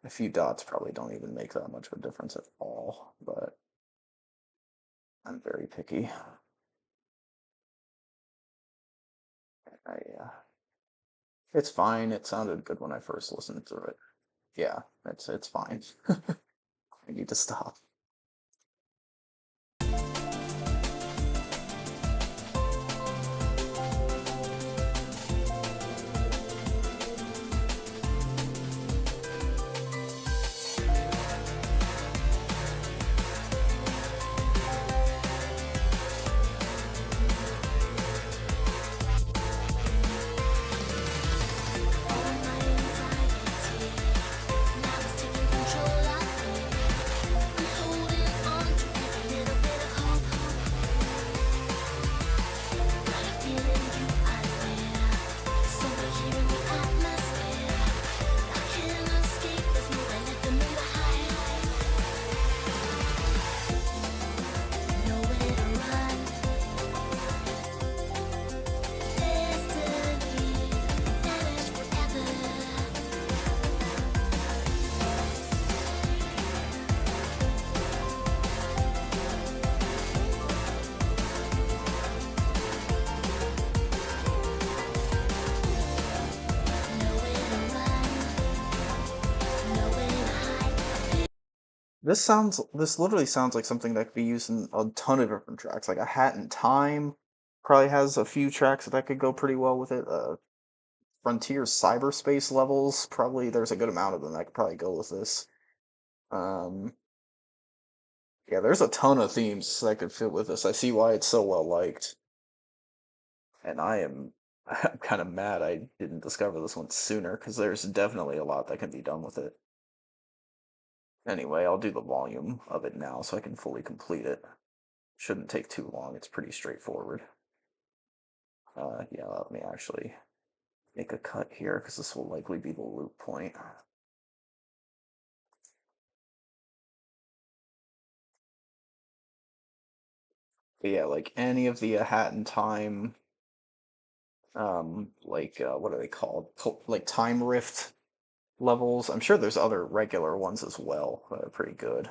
A few dots probably don't even make that much of a difference at all, but I'm very picky. It's fine. It sounded good when I first listened through it. Yeah, it's fine. I need to stop. This literally sounds like something that could be used in a ton of different tracks. Like A Hat in Time probably has a few tracks that could go pretty well with it. Frontier Cyberspace Levels, probably there's a good amount of them that could probably go with this. Um, yeah, there's a ton of themes that could fit with this. I see why it's so well liked. And I'm kind of mad I didn't discover this one sooner, because there's definitely a lot that can be done with it. Anyway, I'll do the volume of it now so I can fully complete it. Shouldn't take too long, it's pretty straightforward. Yeah, let me actually make a cut here, because this will likely be the loop point. But yeah, like any of the A Hat in Time, what are they called? Like Time Rift levels. I'm sure there's other regular ones as well that are pretty good.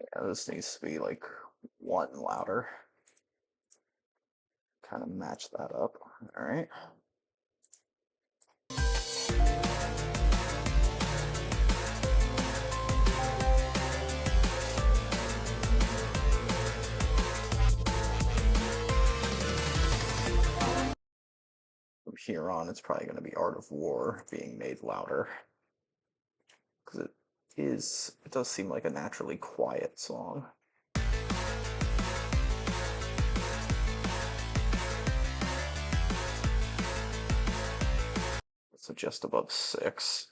Yeah, this needs to be like one louder. Kind of match that up. All right. From here on, it's probably going to be Art of War being made louder, because it does seem like a naturally quiet song. So just above 6.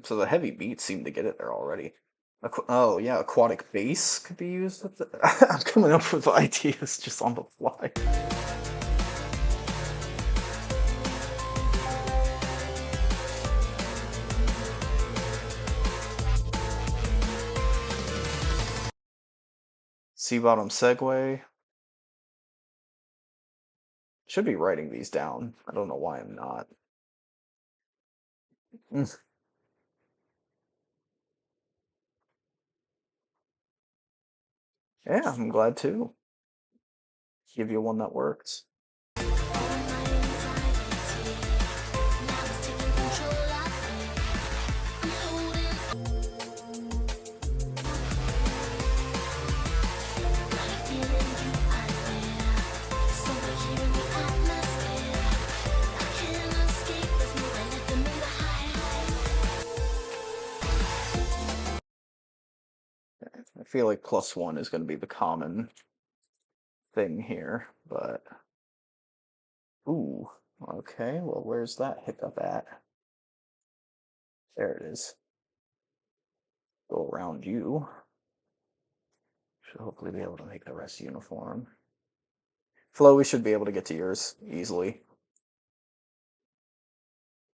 So the heavy beats seem to get it there already. Oh yeah, aquatic bass could be used with the I'm coming up with ideas just on the fly. C-bottom segue. Should be writing these down. I don't know why I'm not. Yeah, I'm glad too. Give you one that works. I feel like +1 is going to be the common thing here, but ooh, okay, well, where's that hiccup at? There it is. Go around you. Should hopefully be able to make the rest uniform. Flo, we should be able to get to yours easily.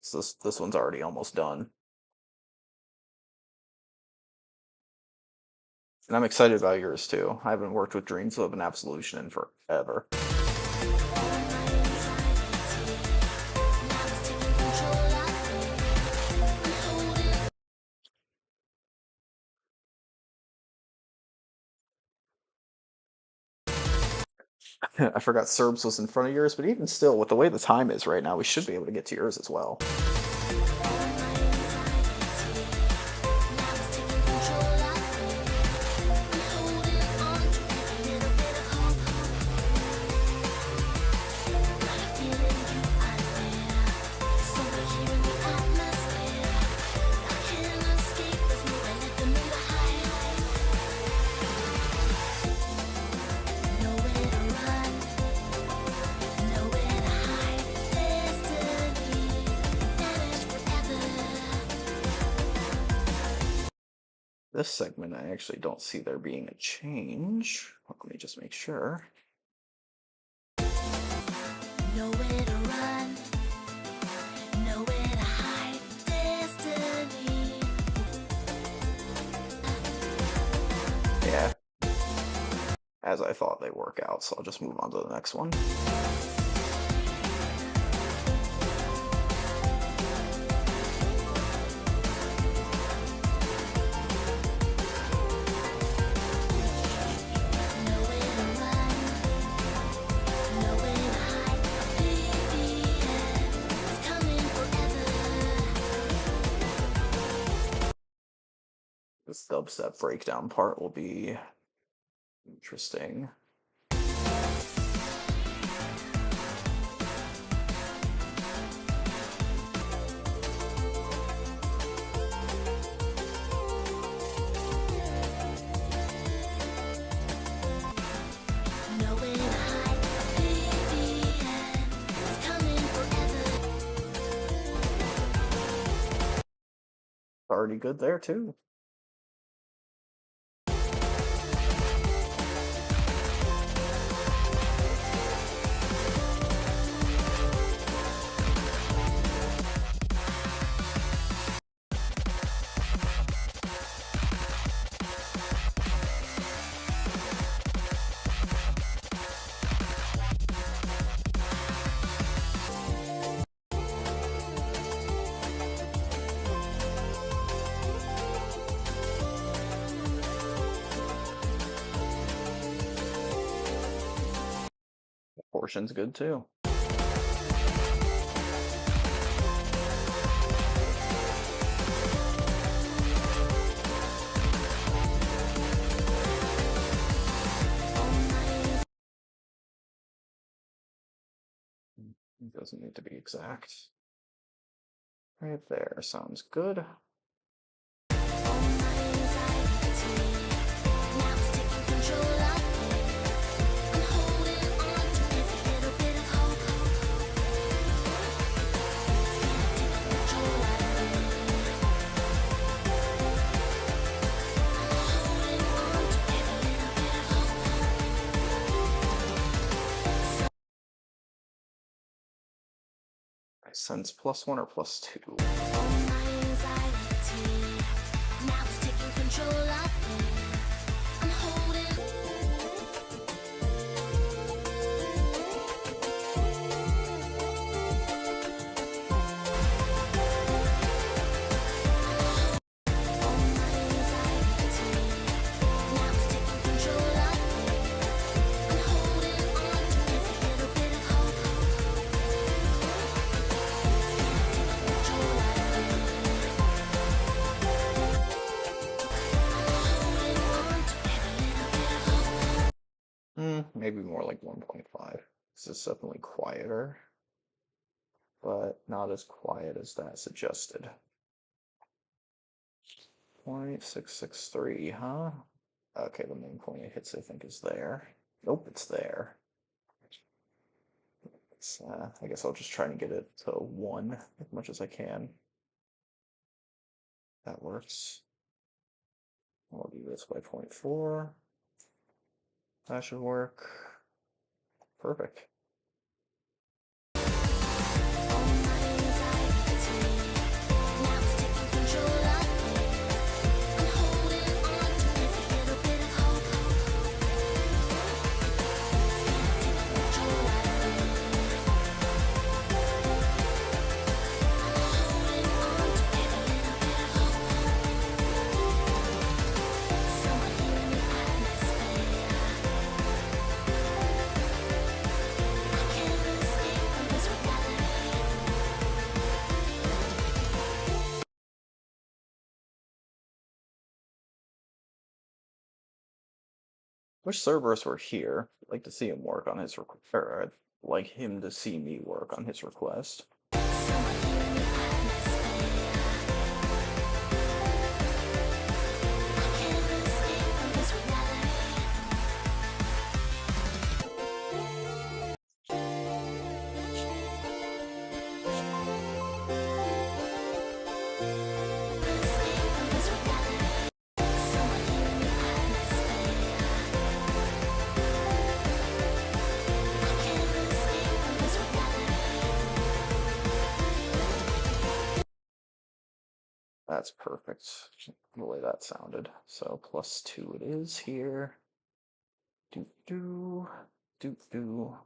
So this one's already almost done. And I'm excited about yours too. I haven't worked with Dreams of an Absolution in forever. I forgot Serbs was in front of yours, but even still, with the way the time is right now, we should be able to get to yours as well. This segment, I actually don't see there being a change. Let me just make sure. Nowhere to run, nowhere to hide, destiny. Yeah. As I thought they work out, so I'll just move on to the next one. This dubstep breakdown part will be interesting. Already good there too. Portion's good too. It doesn't need to be exact. Right there, sounds good. I sense +1 or +2. Maybe more like 1.5. This is definitely quieter, but not as quiet as that suggested. 0.663, huh? Okay, the main point it hits, I think, is there. Nope, it's there. I guess I'll just try and get it to 1 as much as I can. That works. I'll do this by 0.4. That should work. Perfect. Wish Cerberus were here. I'd like to see him work on his or I'd like him to see me work on his request. That's perfect, the way that sounded. So +2 it is here. Do do do do.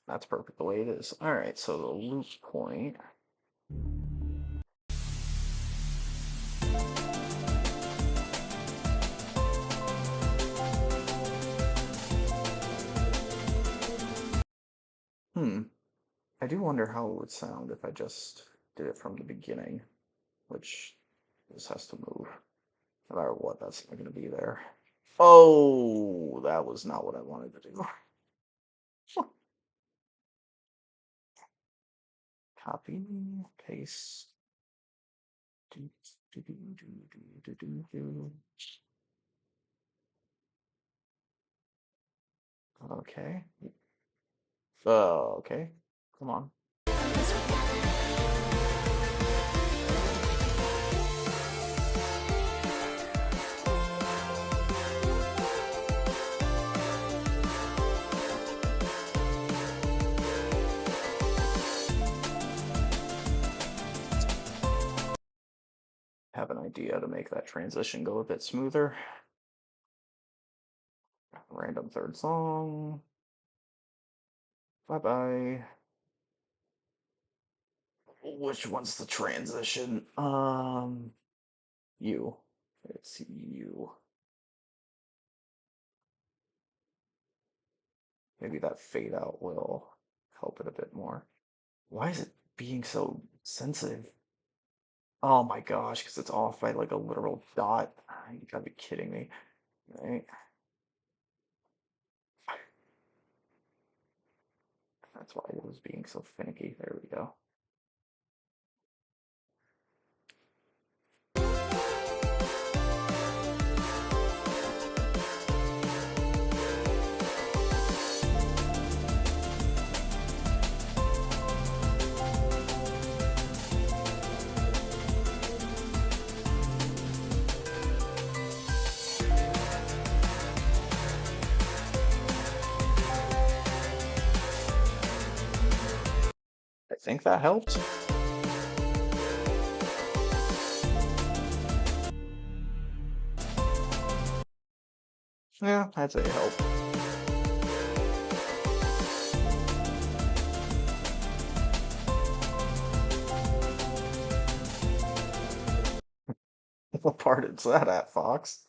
That's perfect the way it is. All right, so the loop point. I do wonder how it would sound if I just did it from the beginning, which this has to move. No matter what, that's not going to be there. Oh, that was not what I wanted to do. Copy, paste. Do, do, do, do, do, do, do. Okay. Okay. Come on. Have an idea to make that transition go a bit smoother. Random third song. Bye bye. Which one's the transition? You. It's you. Maybe that fade out will help it a bit more. Why is it being so sensitive? Oh my gosh, because it's off by like a literal dot. You gotta be kidding me, right? That's why it was being so finicky. There we go. I think that helped. Yeah, I'd say it helped. What part is that at, Fox?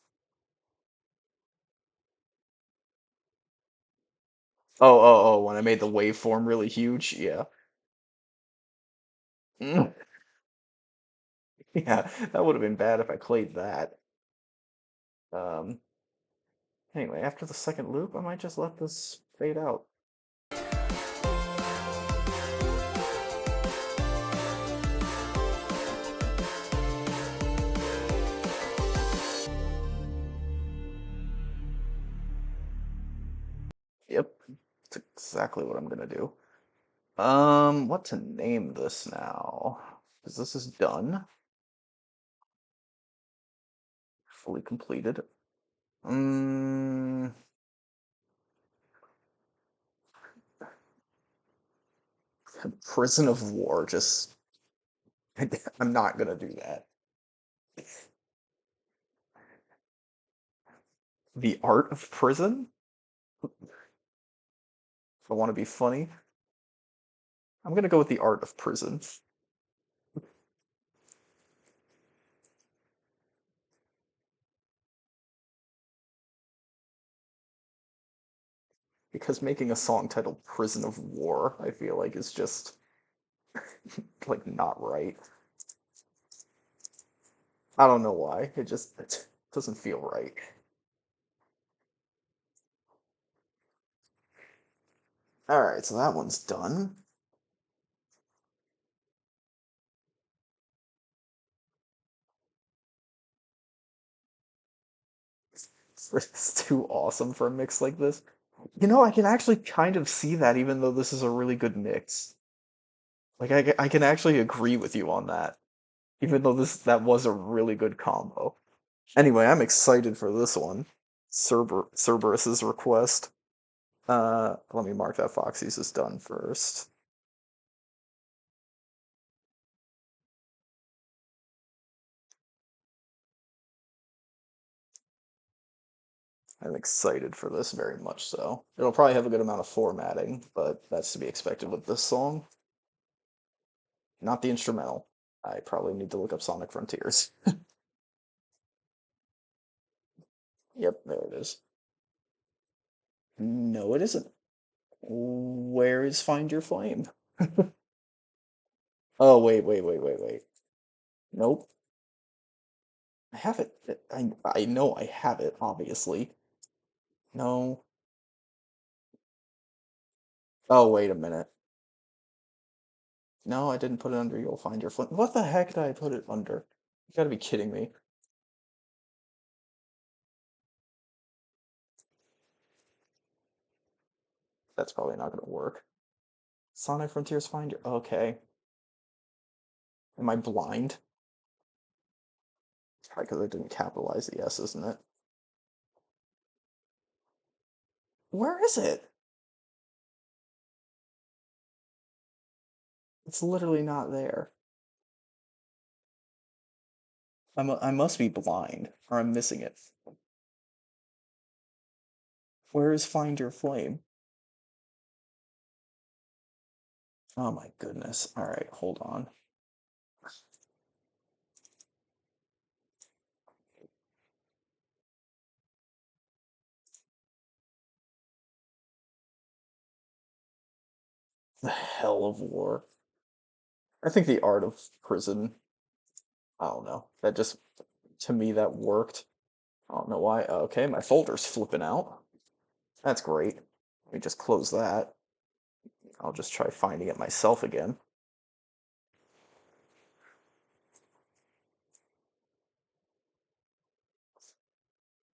Oh, when I made the waveform really huge, yeah. Mm. Yeah, that would have been bad if I played that. Um, anyway, after the second loop, I might just let this fade out. Yep, that's exactly what I'm gonna do. What to name this now? Because this is done, fully completed. Mm, Prison of War, just I'm not gonna do that. The Art of Prison? If I want to be funny, I'm gonna go with the Art of Prison. Because making a song titled Prison of War, I feel like is just like not right. I don't know why. It doesn't feel right. Alright, so that one's done. It's too awesome for a mix like this. You know, I can actually kind of see that even though this is a really good mix. Like I can actually agree with you on that. Even though that was a really good combo. Anyway, I'm excited for this one. Cerberus's request. Let me mark that Foxy's is done first. I'm excited for this very much so. It'll probably have a good amount of formatting, but that's to be expected with this song. Not the instrumental. I probably need to look up Sonic Frontiers. Yep, there it is. No, it isn't. Where is Find Your Flame? Oh, wait. Nope. I have it. I know I have it, obviously. No. Oh, wait a minute. No, I didn't put it under You'll Find Your Flame. What the heck did I put it under? You gotta be kidding me. That's probably not gonna work. Sonic Frontiers Find Your... Okay. Am I blind? It's probably because I didn't capitalize the S, isn't it? Where is it? It's literally not there. I must be blind, or I'm missing it. Where is Find Your Flame? Oh my goodness. Alright, hold on. The hell of war. I think the art of prison, I don't know. That just, to me, that worked. I don't know why. Okay, my folder's flipping out. That's great. Let me just close that. I'll just try finding it myself again.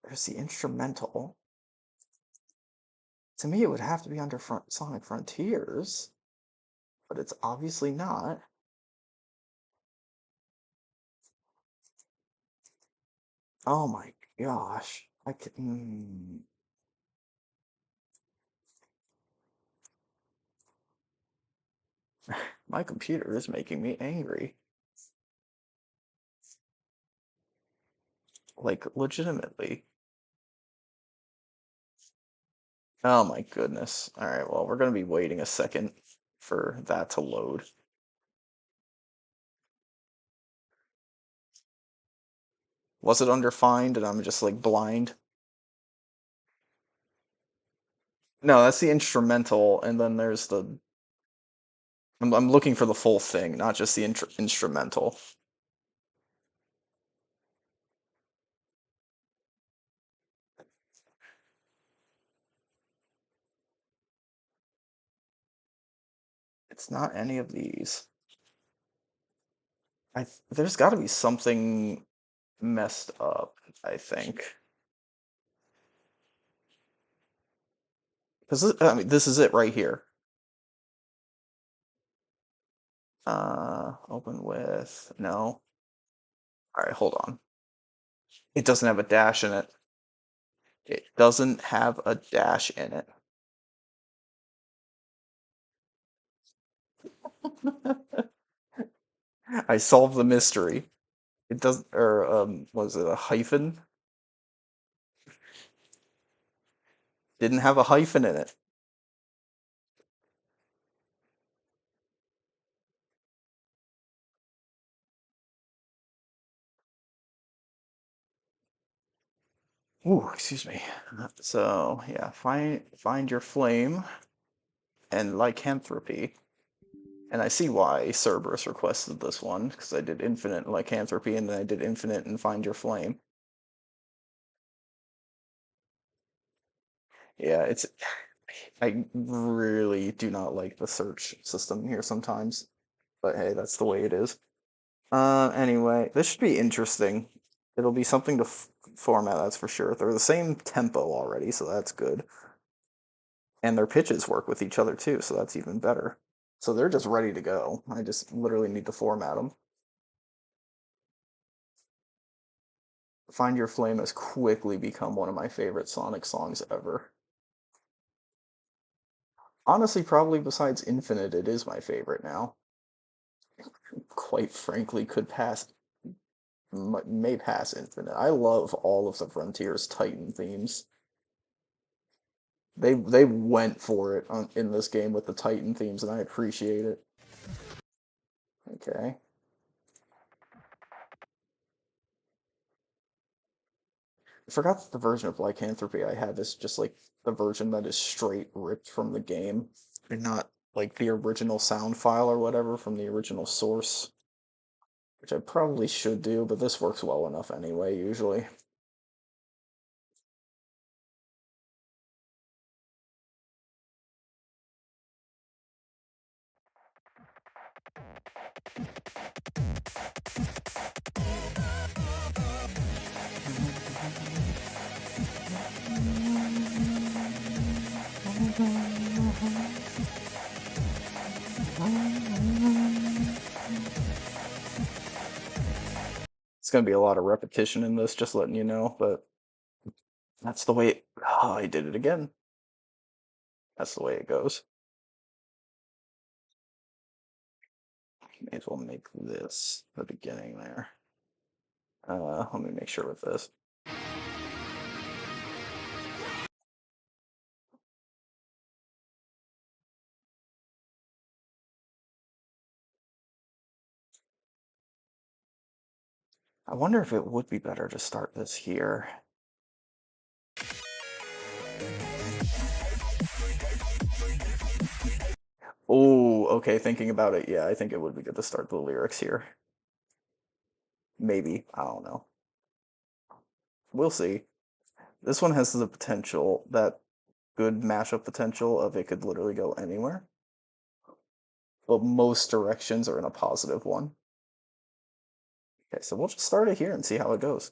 There's the instrumental. To me, it would have to be under Sonic Frontiers, but it's obviously not. Oh my gosh. I can. My computer is making me angry. Like, legitimately. Oh my goodness. Alright, well, we're gonna be waiting a second for that to load. Was it under Find and I'm just like blind? No, that's the instrumental, and then there's the. I'm looking for the full thing, not just the instrumental. It's not any of these. There's got to be something messed up, I think. Because I mean, this is it right here. Open with no. All right, hold on. It doesn't have a dash in it. It doesn't have a dash in it. I solved the mystery. It doesn't, or was it a hyphen? Didn't have a hyphen in it. Ooh, excuse me. So yeah, find your flame and lycanthropy. And I see why Cerberus requested this one, because I did infinite lycanthropy and then I did infinite and find your flame. Yeah, it's I really do not like the search system here sometimes. But hey, that's the way it is. Anyway, this should be interesting. It'll be something to format, that's for sure. They're the same tempo already, so that's good. And their pitches work with each other too, so that's even better. So they're just ready to go. I just literally need to format them. Find Your Flame has quickly become one of my favorite Sonic songs ever. Honestly, probably besides Infinite, it is my favorite now. Quite frankly, could pass, may pass Infinite. I love all of the Frontiers Titan themes. They went for it in this game with the Titan themes, and I appreciate it. Okay. I forgot that the version of Lycanthropy I have is just like the version that is straight ripped from the game, and not like the original sound file or whatever from the original source, which I probably should do, but this works well enough anyway, usually. It's gonna be a lot of repetition in this, just letting you know, but that's the way it, oh, I did it again. That's the way it goes. May as well make this the beginning there. Let me make sure with this. I wonder if it would be better to start this here. Oh, okay, thinking about it, yeah, I think it would be good to start the lyrics here. Maybe, I don't know. We'll see. This one has the potential, that good mashup potential of it could literally go anywhere, but most directions are in a positive one. Okay, so we'll just start it here and see how it goes.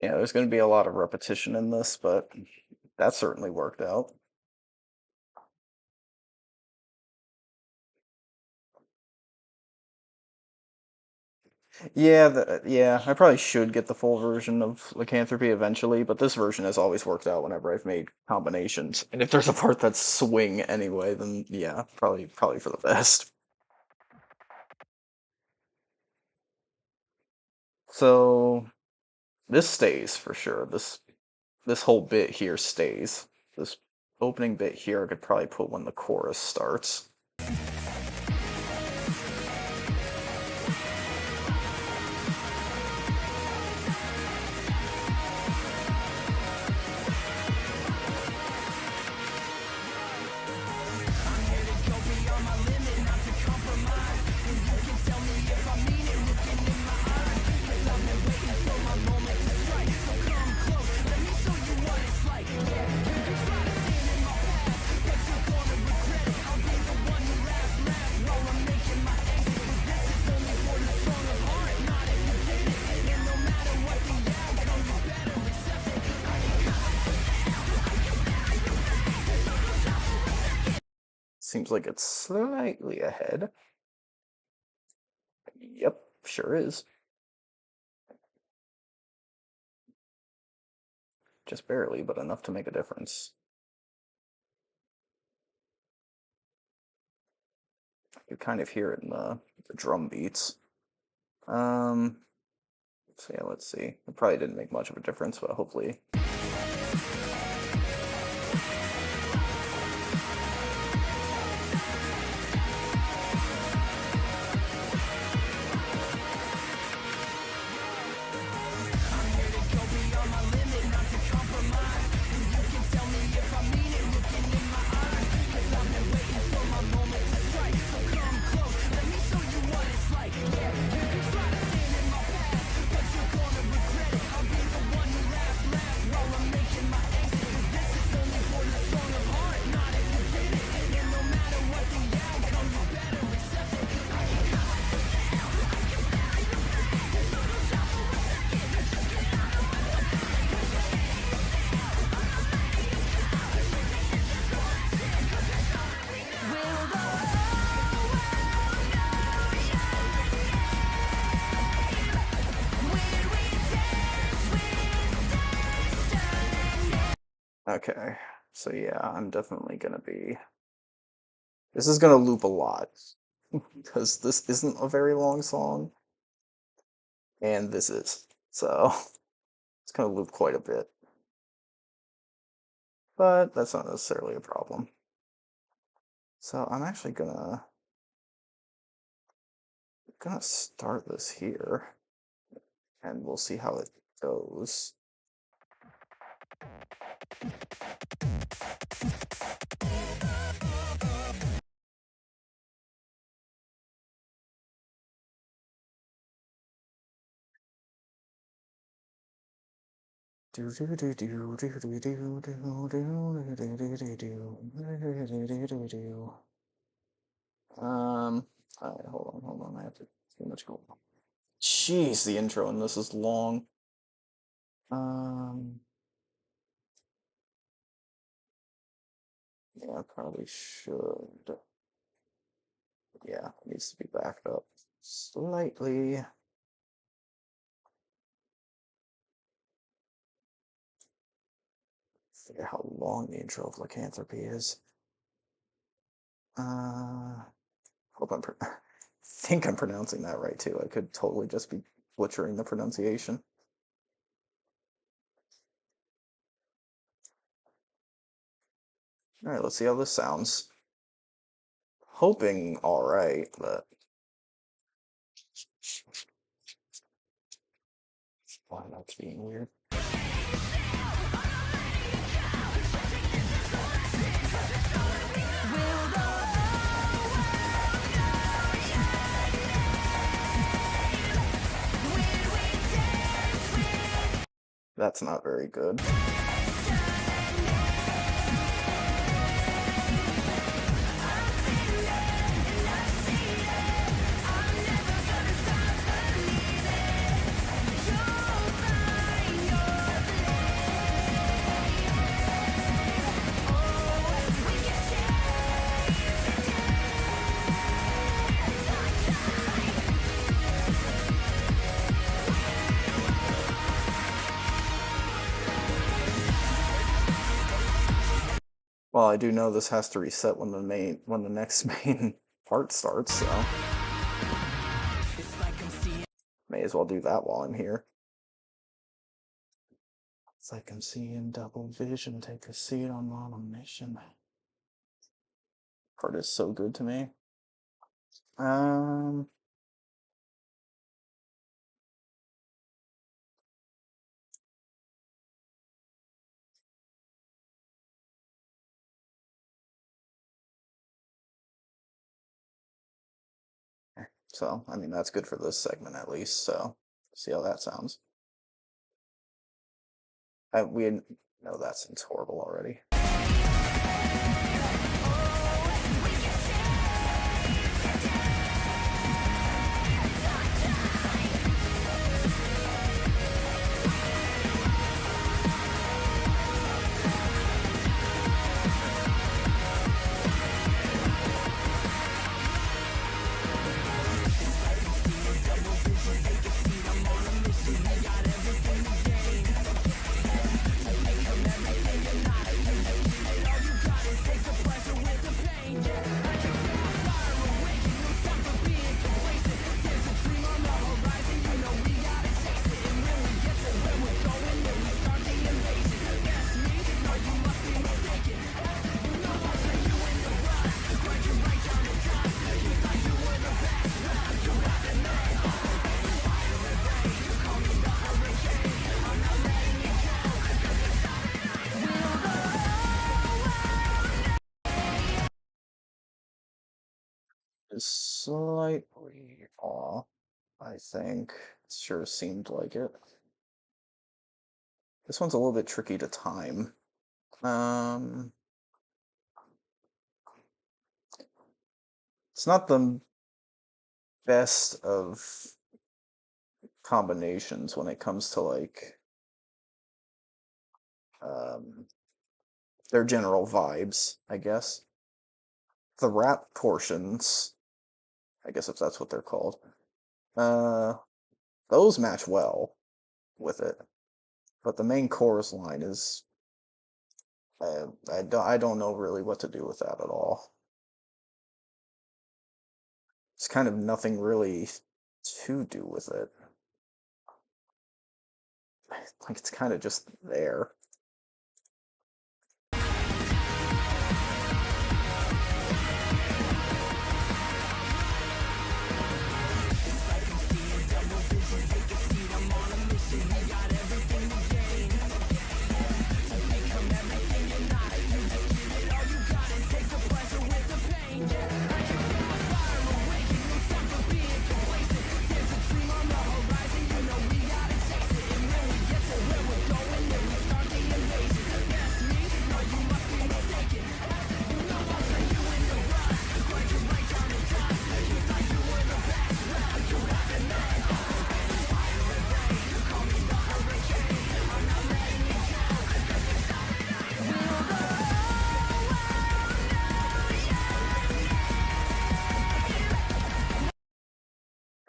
Yeah, there's going to be a lot of repetition in this, but that certainly worked out. Yeah, yeah, I probably should get the full version of Lycanthropy eventually, but this version has always worked out whenever I've made combinations. And if there's a part that's swing anyway, then yeah, probably for the best. So this stays for sure. This whole bit here stays. This opening bit here I could probably put when the chorus starts. Seems like it's slightly ahead. Yep, sure is. Just barely, but enough to make a difference. You kind of hear it in the drum beats. Um, so yeah, let's see. It probably didn't make much of a difference, but hopefully. Okay, so yeah, I'm definitely gonna be. This is gonna loop a lot because this isn't a very long song, and this is. So it's gonna loop quite a bit, but that's not necessarily a problem. So I'm actually gonna start this here, and we'll see how it goes. Alright, hold on, I have to too much going on. Jeez, the intro in this is long. Yeah, I probably should. Yeah, it needs to be backed up slightly. Figure how long the intro of lycanthropy is. Hope think I'm pronouncing that right too. I could totally just be butchering the pronunciation. All right, let's see how this sounds. Hoping all right, but why not being weird? That's not very good. Well, I do know this has to reset when the next main part starts, so may as well do that while I'm here. It's like I'm seeing double vision. Take a seat, I'm on a mission. Part is so good to me. So, I mean, that's good for this segment at least, so see how that sounds. We know that seems horrible already. Slightly off, I think. It sure seemed like it. This one's a little bit tricky to time. It's not the best of combinations when it comes to like their general vibes, I guess. The rap portions, I guess if that's what they're called, those match well with it. But the main chorus line is, I don't know really what to do with that at all. It's kind of nothing really to do with it. Like, it's kind of just there.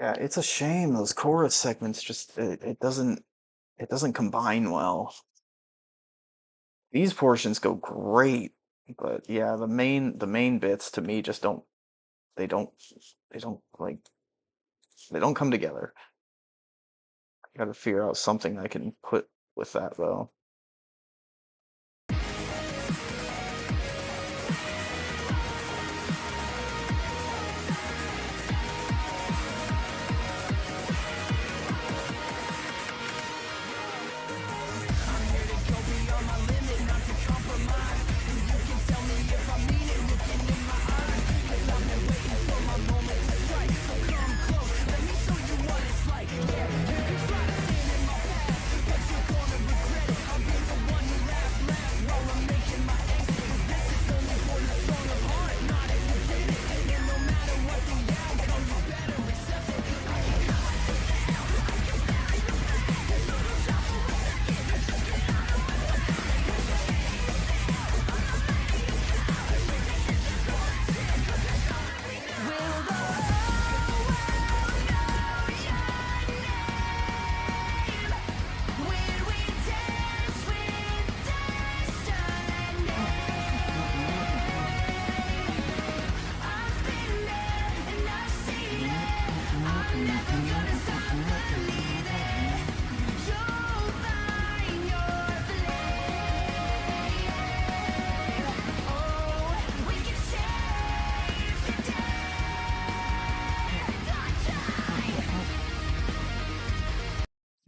Yeah, it's a shame those chorus segments just it doesn't combine well. These portions go great, but yeah, the main bits to me just don't they don't they don't like they don't come together. I gotta figure out something I can put with that though.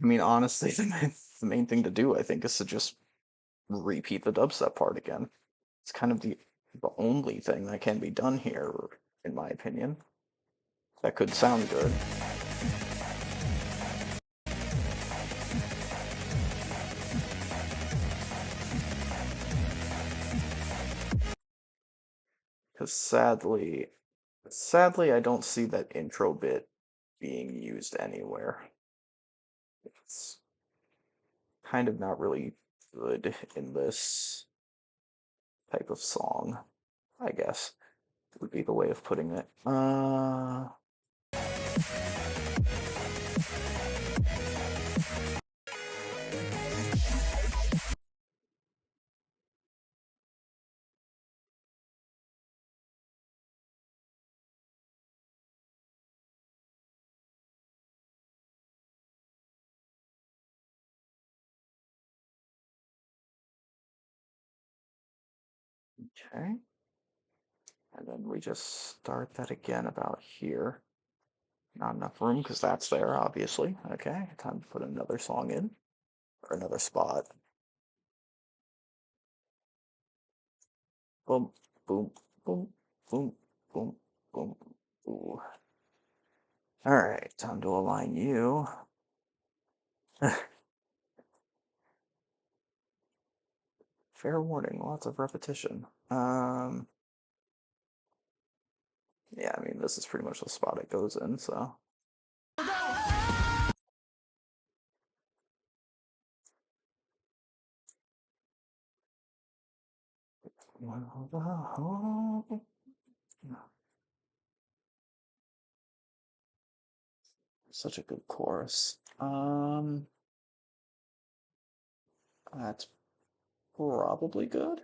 I mean, honestly, the main thing to do, I think, is to just repeat the dubstep part again. It's kind of the only thing that can be done here, in my opinion. That could sound good. Because sadly, I don't see that intro bit being used anywhere. It's kind of not really good in this type of song, I guess, would be the way of putting it. Okay. And then we just start that again about here. Not enough room because that's there, obviously. Okay, time to put another song in, or another spot. Boom, boom, boom, boom, boom, boom. Ooh. All right, time to align you. Fair warning, lots of repetition. Yeah, I mean, this is pretty much the spot it goes in, so. Such a good chorus. That's probably good.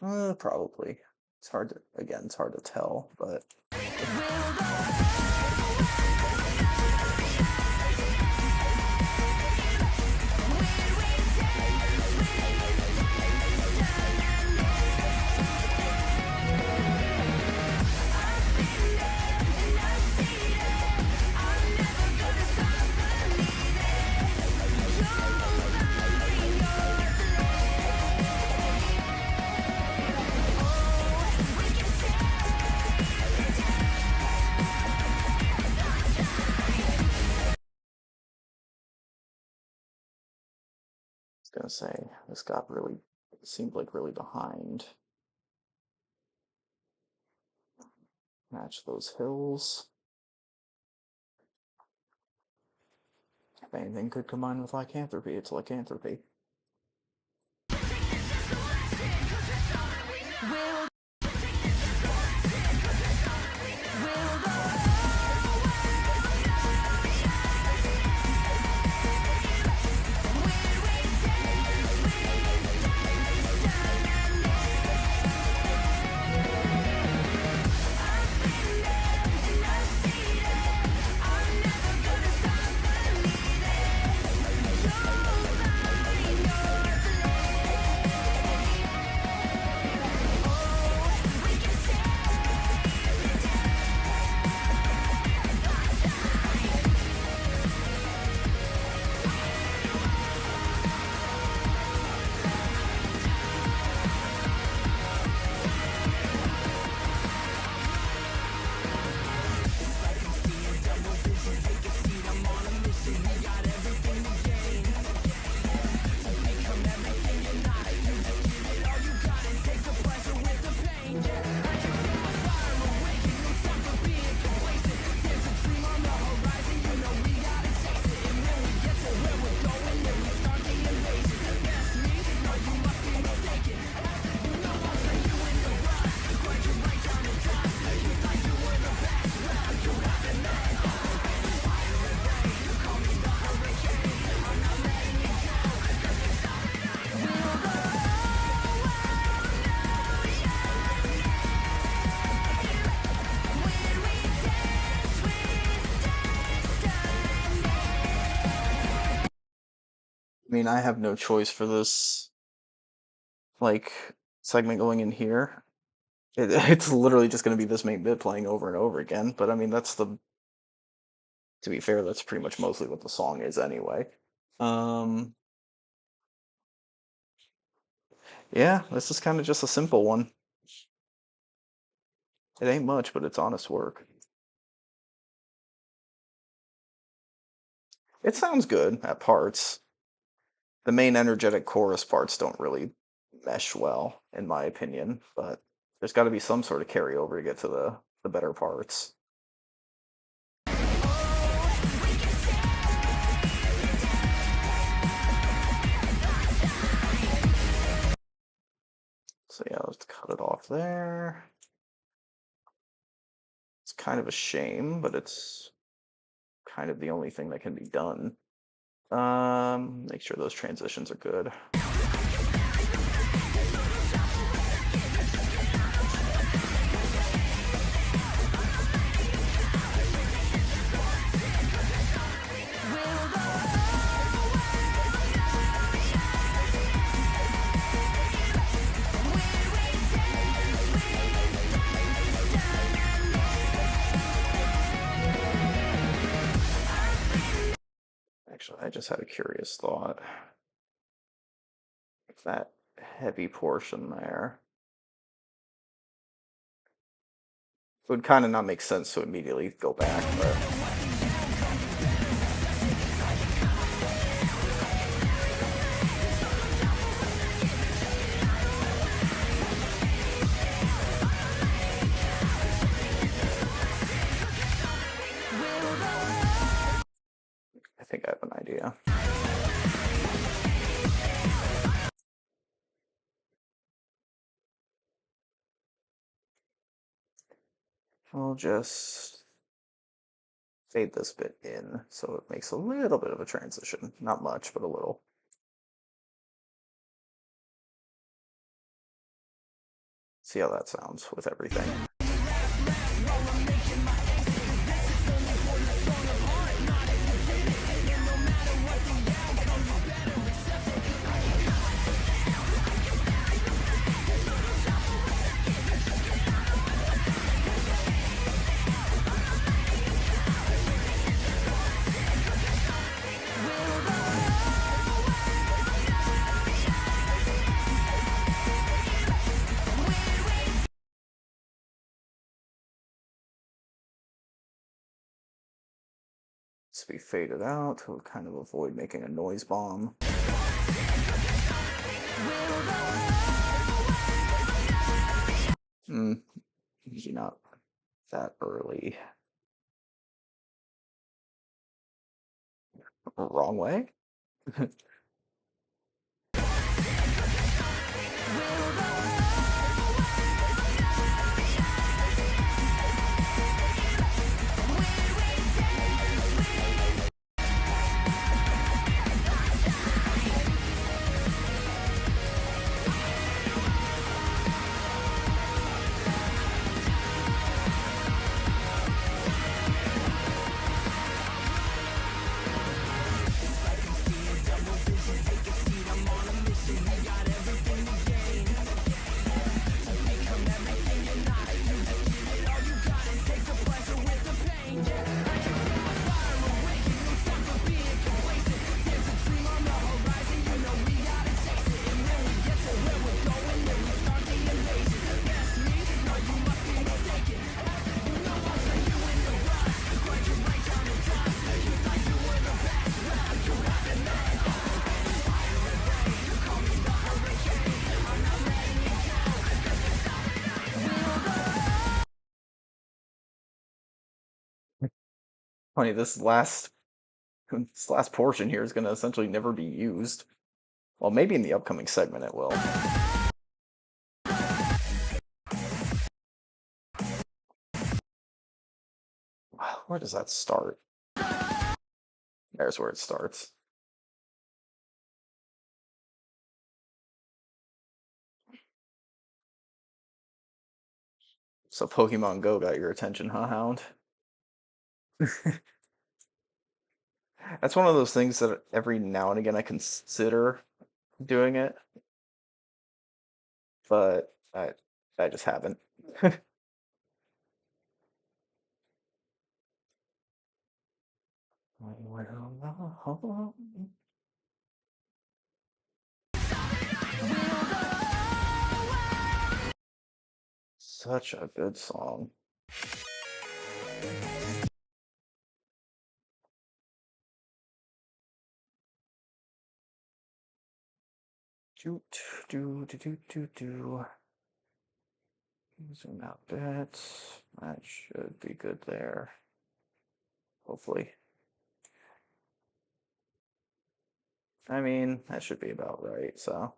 Probably. It's hard to, again, it's hard to tell, but. Gonna say this got really seemed like really behind. Match those hills. If anything could combine with lycanthropy, it's lycanthropy. I mean, I have no choice for this, like, segment going in here. It's literally just going to be this main bit playing over and over again. But I mean, to be fair, that's pretty much mostly what the song is anyway. Um, yeah, this is kind of just a simple one. It ain't much, but it's honest work. It sounds good at parts. The main energetic chorus parts don't really mesh well, in my opinion, but there's got to be some sort of carryover to get to the better parts. So yeah, let's cut it off there. It's kind of a shame, but it's kind of the only thing that can be done. Make sure those transitions are good. Actually, I just had a curious thought. That heavy portion there, it would kind of not make sense to immediately go back, but I think I have an idea. I'll just fade this bit in so it makes a little bit of a transition. Not much, but a little. See how that sounds with everything. To be faded out to kind of avoid making a noise bomb. Maybe not that early. Wrong way? Funny, this last portion here is going to essentially never be used. Well, maybe in the upcoming segment it will. Where does that start? There's where it starts. So Pokemon Go got your attention, huh, Hound? That's one of those things that every now and again I consider doing it, but I just haven't. Such a good song. Do do do do do do. Zoom out a bit. That should be good there. Hopefully. I mean, that should be about right, so.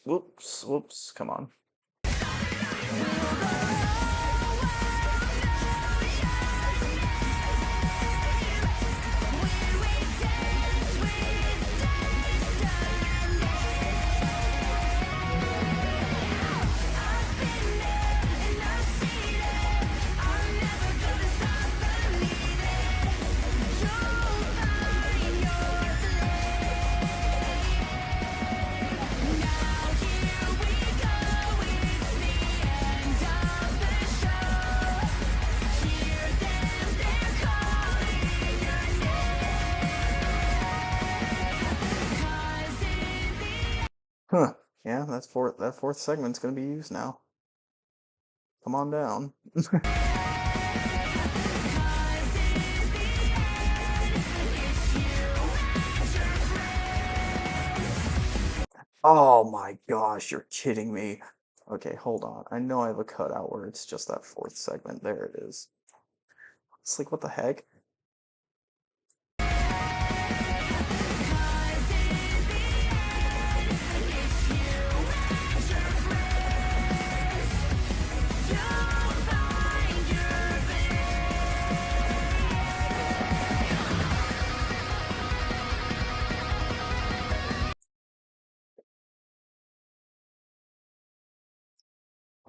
Whoops, whoops, come on. Huh. Yeah, that fourth segment's gonna be used now. Come on down. Oh my gosh, you're kidding me. Okay, hold on. I know I have a cutout where it's just that fourth segment. There it is. It's like, what the heck?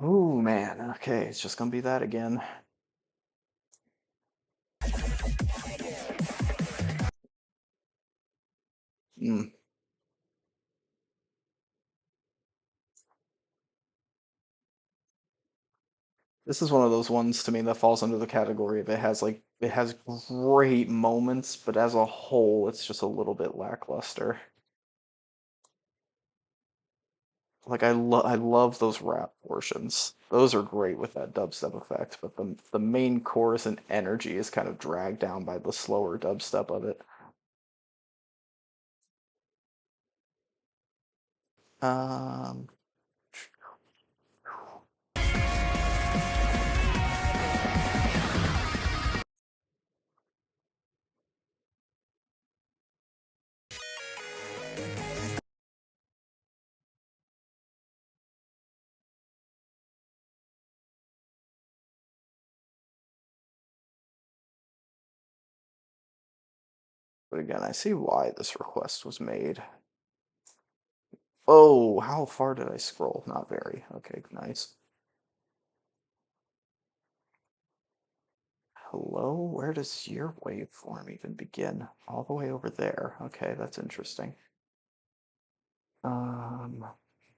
Oh man, okay, it's just gonna be that again. Hmm. This is one of those ones to me that falls under the category of it has great moments, but as a whole, it's just a little bit lackluster. Like I love those rap portions. Those are great with that dubstep effect, but the main chorus and energy is kind of dragged down by the slower dubstep of it. Um, but again, I see why this request was made. Oh, how far did I scroll? Not very. Okay, nice. Hello? Where does your waveform even begin? All the way over there. Okay, that's interesting. Um,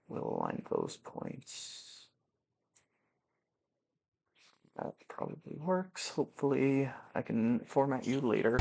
we'll align those points. That probably works. Hopefully, I can format you later.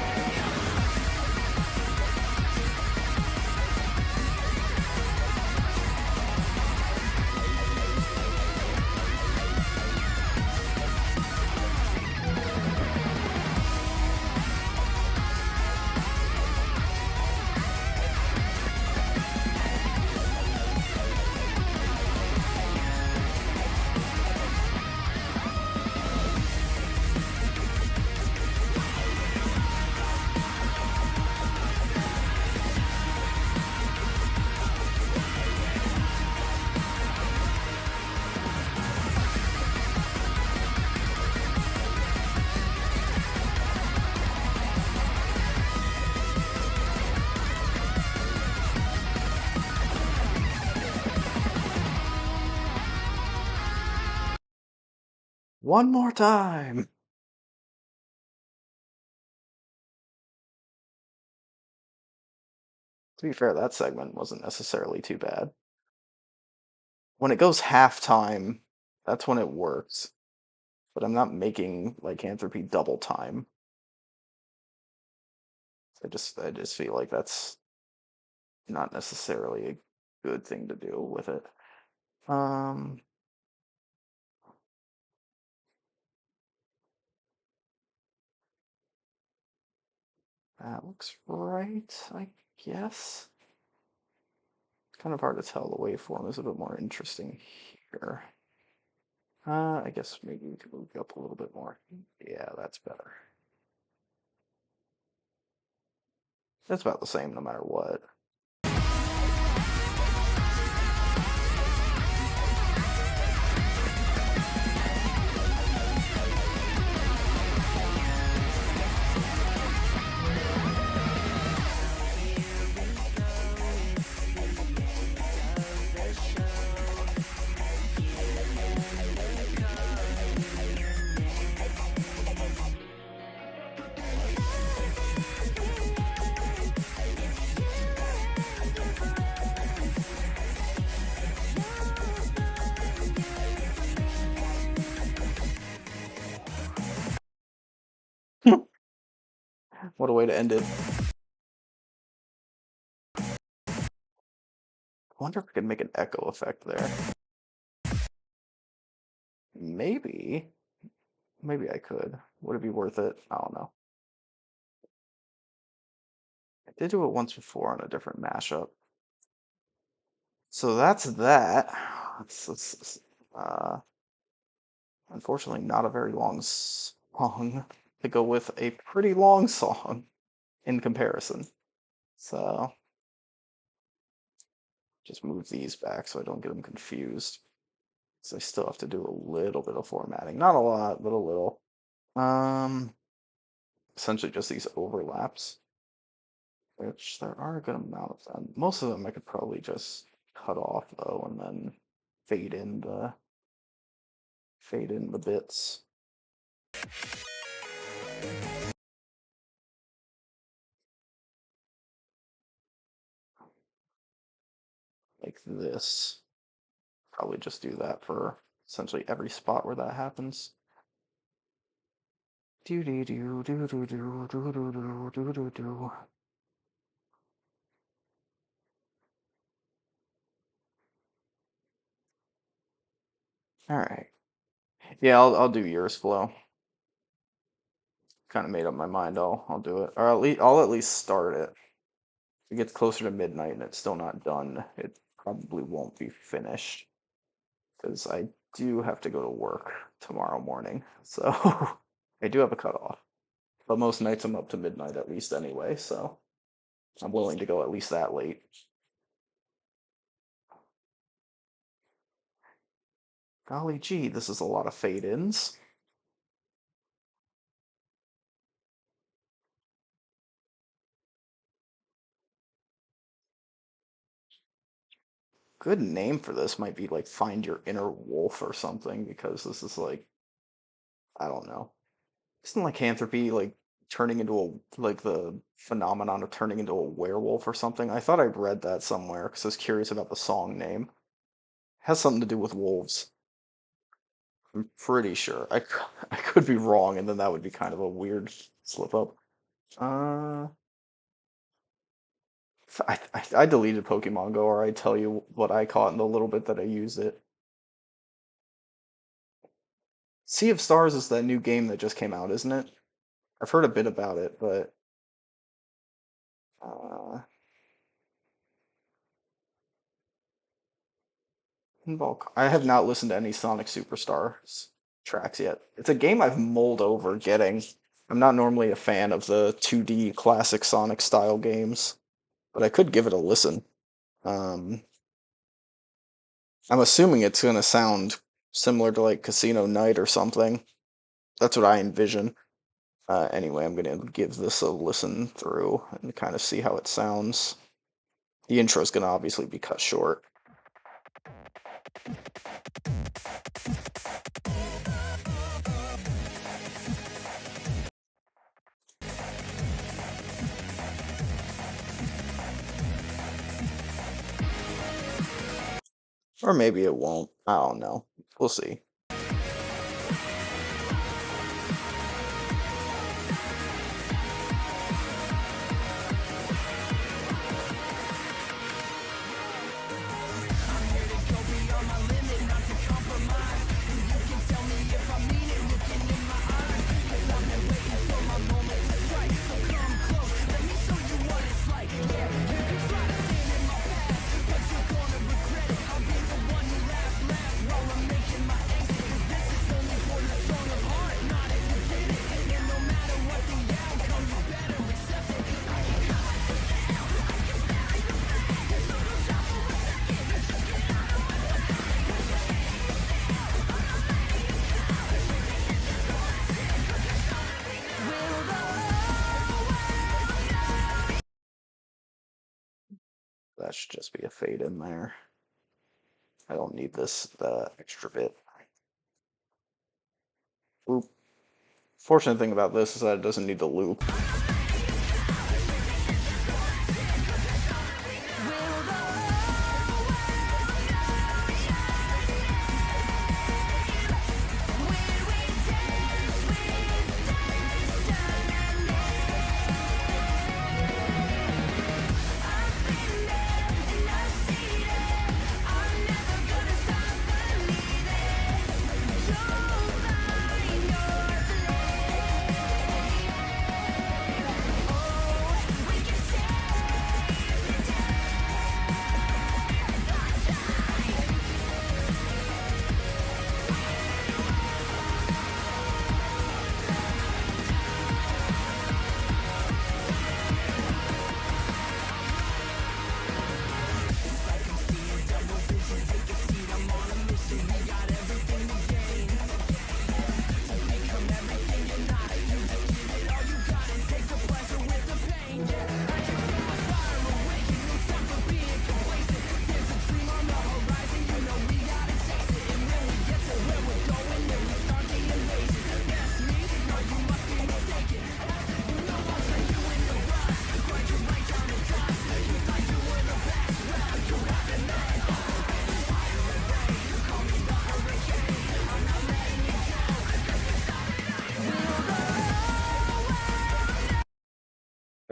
One more time! To be fair, that segment wasn't necessarily too bad. When it goes halftime, that's when it works. But I'm not making lycanthropy double time. I just feel like that's not necessarily a good thing to do with it. That looks right, I guess. It's kind of hard to tell. The waveform is a bit more interesting here. I guess maybe we could move it up a little bit more. Yeah, that's better. That's about the same no matter what. What a way to end it. I wonder if we could make an echo effect there. Maybe. Maybe I could. Would it be worth it? I don't know. I did do it once before on a different mashup. So that's that. Unfortunately, not a very long song to go with a pretty long song in comparison. So just move these back so I don't get them confused. So I still have to do a little bit of formatting. Not a lot, but a little. Essentially just these overlaps, which there are a good amount of them. Most of them I could probably just cut off though, and then fade in the bits. Like this. Probably just do that for essentially every spot where that happens. Do do do do do do do do do do do do. All right. Yeah, I'll do yours, Flo. Kind of made up my mind. I'll do it, or I'll at least start it. If it gets closer to midnight and it's still not done, it probably won't be finished because I do have to go to work tomorrow morning. So I do have a cutoff. But most nights I'm up to midnight at least anyway, so I'm willing to go at least that late. Golly gee, this is a lot of fade-ins. Good name for this might be like Find Your Inner Wolf or something, because this is like, I don't know. Isn't lycanthropy like turning into like the phenomenon of turning into a werewolf or something? I thought I'd read that somewhere because I was curious about the song name. It has something to do with wolves. I'm pretty sure. I could be wrong, and then that would be kind of a weird slip up. Uh, I deleted Pokemon Go, or I tell you what I caught in the little bit that I used it. Sea of Stars is that new game that just came out, isn't it? I've heard a bit about it, but uh, I have not listened to any Sonic Superstars tracks yet. It's a game I've mulled over getting. I'm not normally a fan of the 2D classic Sonic style games, but I could give it a listen. Um, I'm assuming it's gonna sound similar to like Casino Night or something. That's what I envision. Anyway, I'm gonna give this a listen through and kind of see how it sounds. The intro is gonna obviously be cut short. Or maybe it won't. I don't know. We'll see. That should just be a fade in there. I don't need the extra bit. Oop. Fortunate thing about this is that it doesn't need the loop.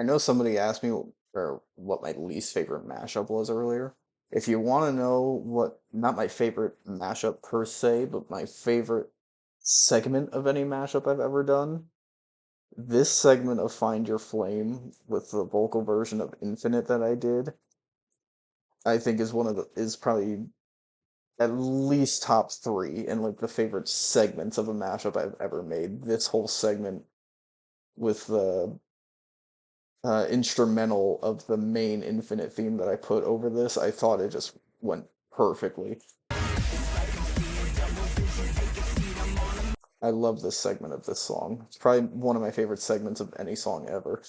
I know somebody asked me what my least favorite mashup was earlier. If you want to know what, not my favorite mashup per se, but my favorite segment of any mashup I've ever done, this segment of Find Your Flame with the vocal version of Infinite that I did, I think is probably at least top three in like the favorite segments of a mashup I've ever made. This whole segment with the instrumental of the main Infinite theme that I put over this, I thought it just went perfectly. I love this segment of this song. It's probably one of my favorite segments of any song ever.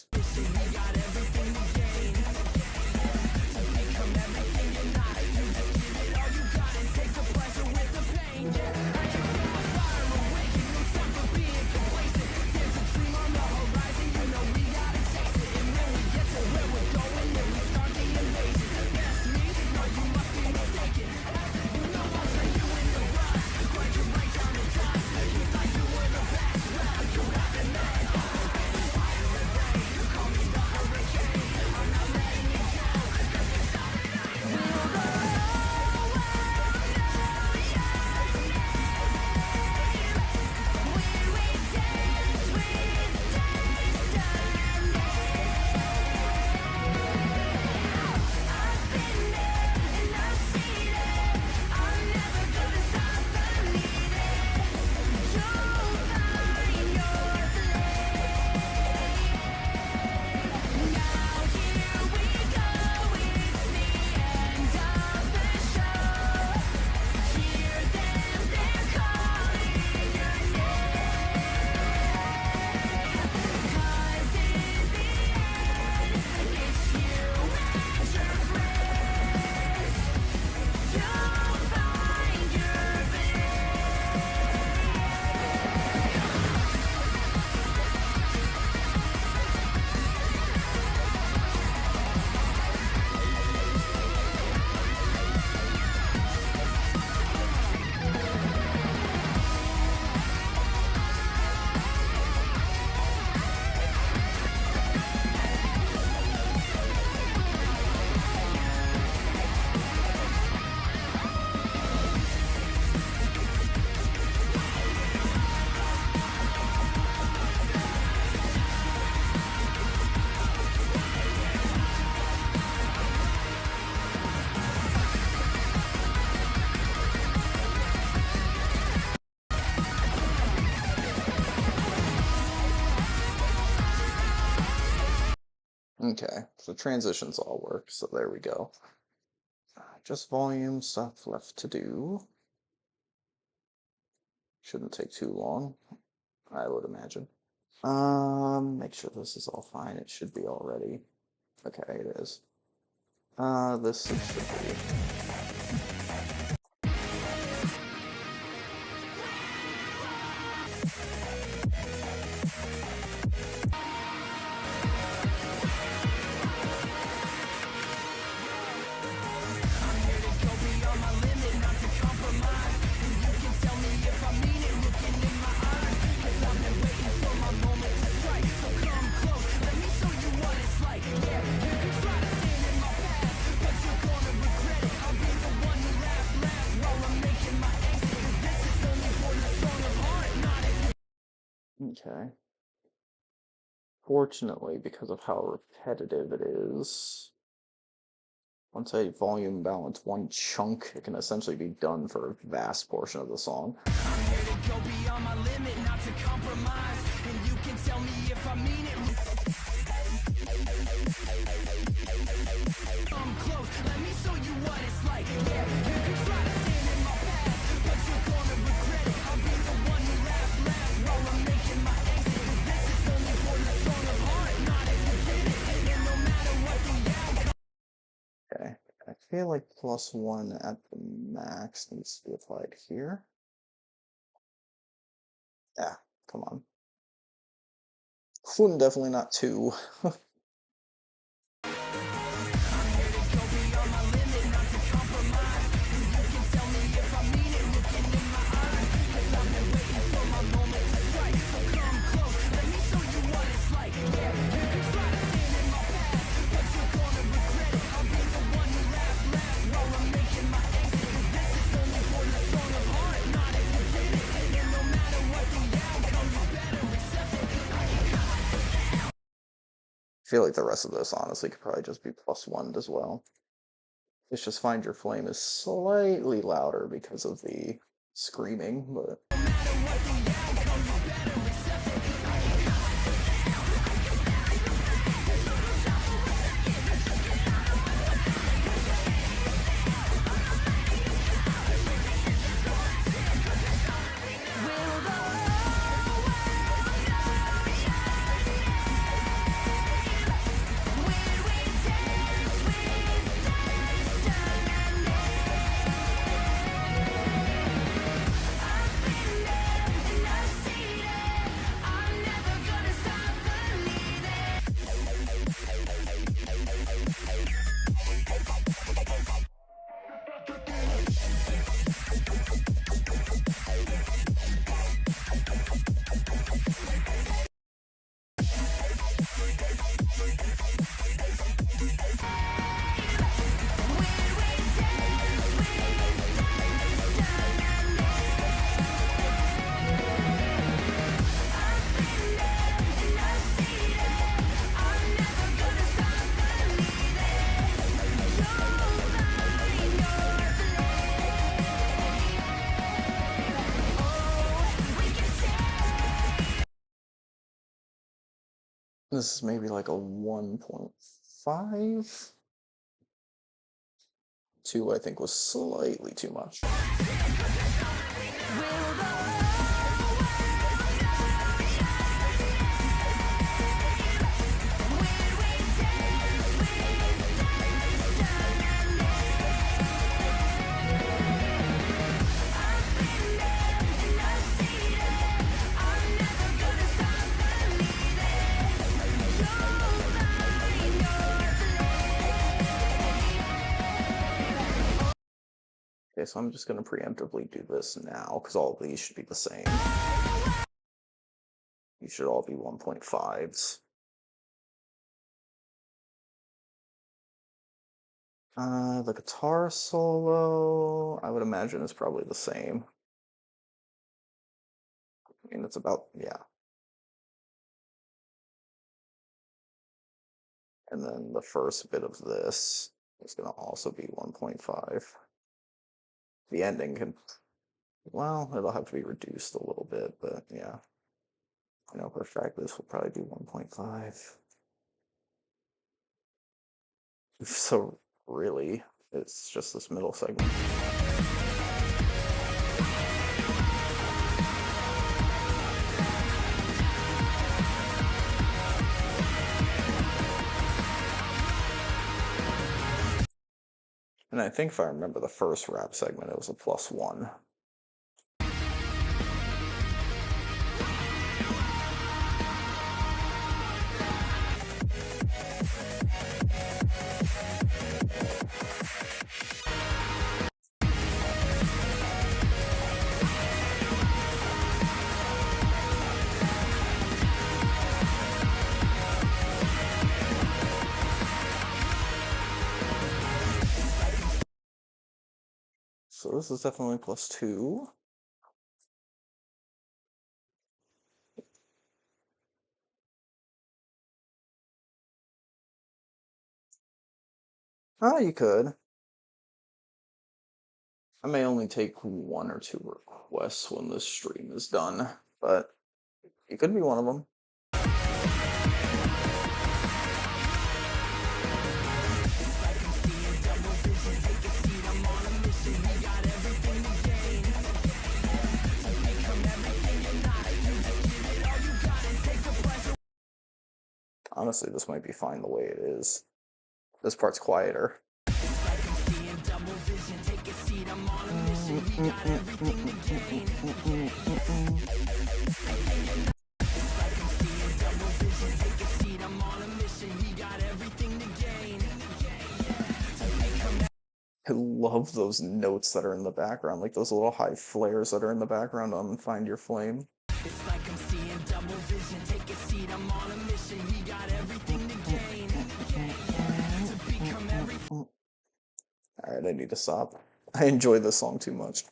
Okay, so transitions all work, so there we go. Just volume stuff left to do. Shouldn't take too long, I would imagine. Make sure this is all fine. It should be already. Okay, it is. This it should be. Okay. Fortunately, because of how repetitive it is, once I volume balance one chunk, it can essentially be done for a vast portion of the song. I'm here to go beyond my limit, not to compromise, and you can tell me if I mean it. Come close, let me show you what it's like. Yeah, you can try to stand in my path, but you're gonna regret it. I'll be the one who laughs last while I'm making my exit. This is only for the strong of heart, not if you did it. And no matter what the outcome. Okay, I feel like +1 at the max needs to be applied here. Yeah, come on. Definitely not 2. I feel like the rest of this honestly could probably just be +1 as well. It's just Find Your Flame is slightly louder because of the screaming, but this is maybe like a 1.5. 2 I think was slightly too much. Okay, so I'm just going to preemptively do this now, because all of these should be the same. These should all be 1.5s. The guitar solo, I would imagine is probably the same. I mean, it's about, yeah. And then the first bit of this is going to also be 1.5. The ending can, well, it'll have to be reduced a little bit, but yeah. I know for a fact this will probably be 1.5. So really, it's just this middle segment. And I think if I remember the first rap segment, it was a +1. So this is definitely +2. Ah, you could. I may only take 1 or 2 requests when this stream is done, but you could be one of them. Honestly, this might be fine the way it is. This part's quieter. I love those notes that are in the background, like those little high flares that are in the background on Find Your Flame. It's like I'm seeing double vision. Take a seat, I'm on a mission. We got everything to gain. Alright, I need to stop. I enjoy this song too much.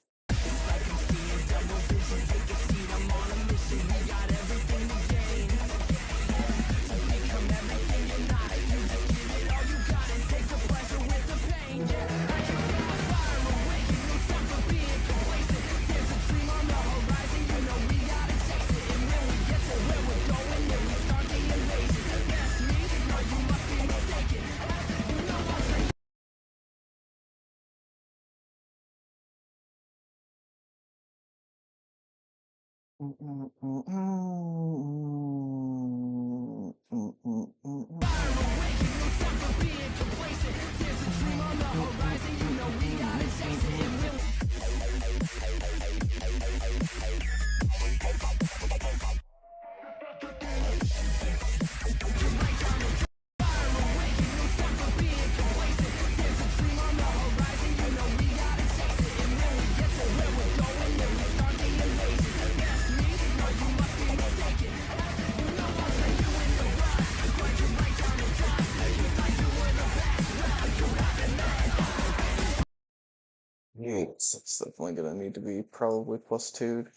It's definitely gonna need to be probably +2.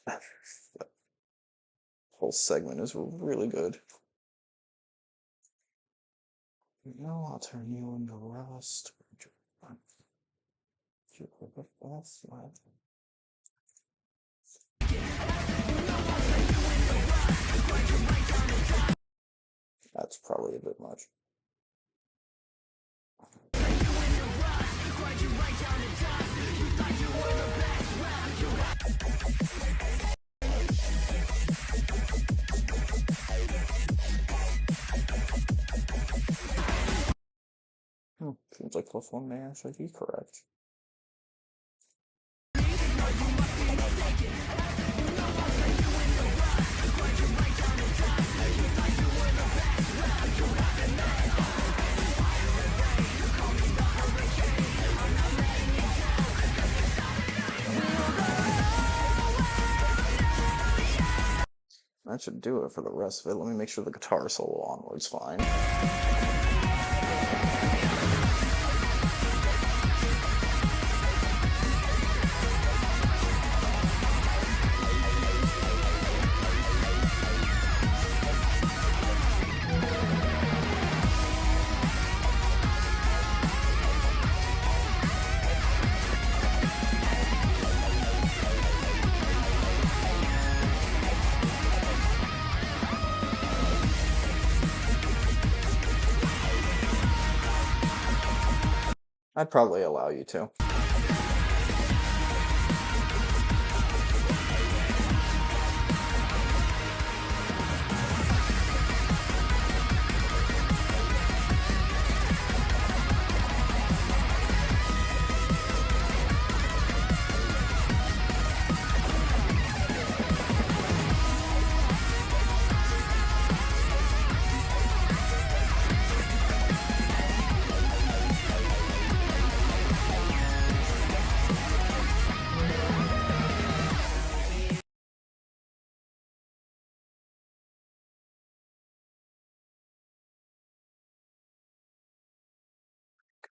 That whole segment is really good. No, I'll turn you into rust. That's probably a bit much. Seems like +1 may actually be correct. That should do it for the rest of it. Let me make sure the guitar solo onward's fine. I'd probably allow you to.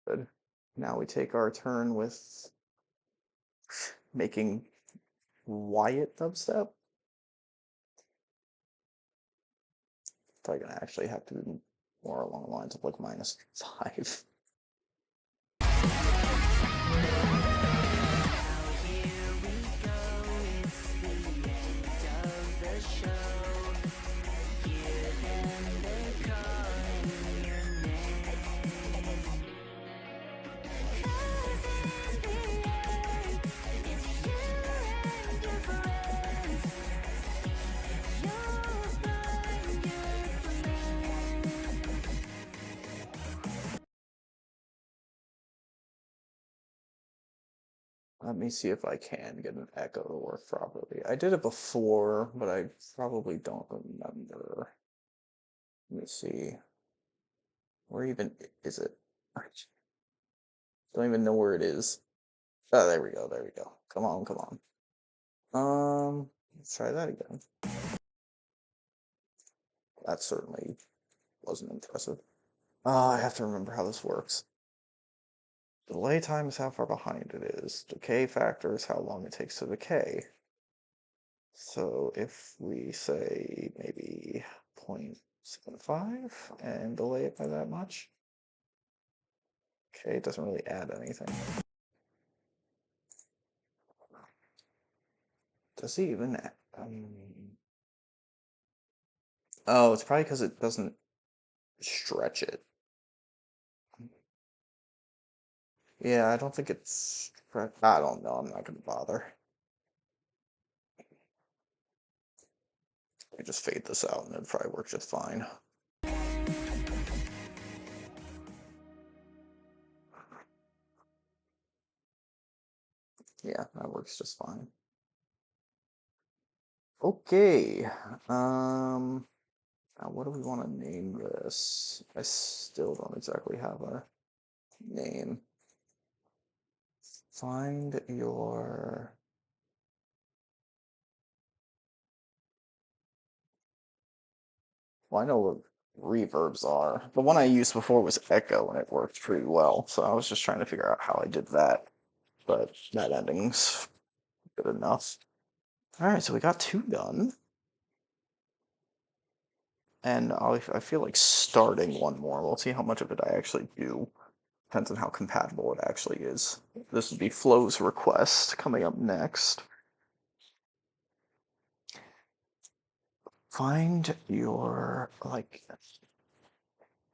Good. Now we take our turn with making Wyatt dubstep. Probably gonna actually have to be more along the lines of like -5. Let me see if I can get an echo to work properly. I did it before, but I probably don't remember. Let me see. Where even is it? Don't even know where it is. Oh, there we go. There we go. Come on, come on. Let's try that again. That certainly wasn't impressive. I have to remember how this works. Delay time is how far behind it is. Decay factor is how long it takes to decay. So if we say maybe 0.75 and delay it by that much. Okay, it doesn't really add anything. Does he even... Oh, it's probably because it doesn't stretch it. Yeah, I don't think it's... I don't know, I'm not going to bother. I just fade this out and it'd probably work just fine. Yeah, that works just fine. Okay. Now what do we want to name this? I still don't exactly have a name. Find your... Well, I know what reverbs are. The one I used before was echo, and it worked pretty well. So I was just trying to figure out how I did that. But that ending's good enough. All right, so we got 2 done. And I feel like starting one more. We'll see how much of it I actually do. Depends on how compatible it actually is. This would be Flo's request coming up next. Find your, like,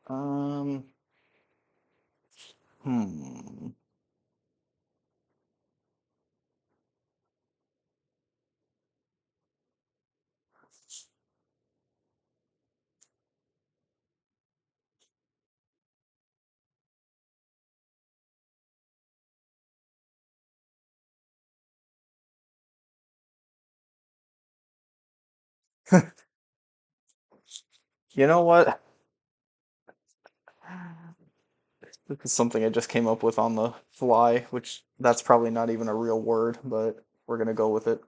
hmm. You know what? This is something I just came up with on the fly, which that's probably not even a real word, but we're gonna go with it.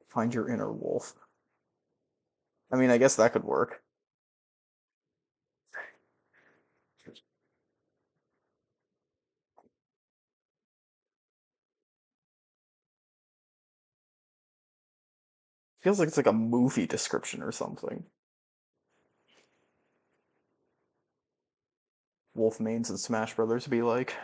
Find your inner wolf. I mean, I guess that could work. Feels like it's like a movie description or something. Wolf mains and Smash Brothers be like.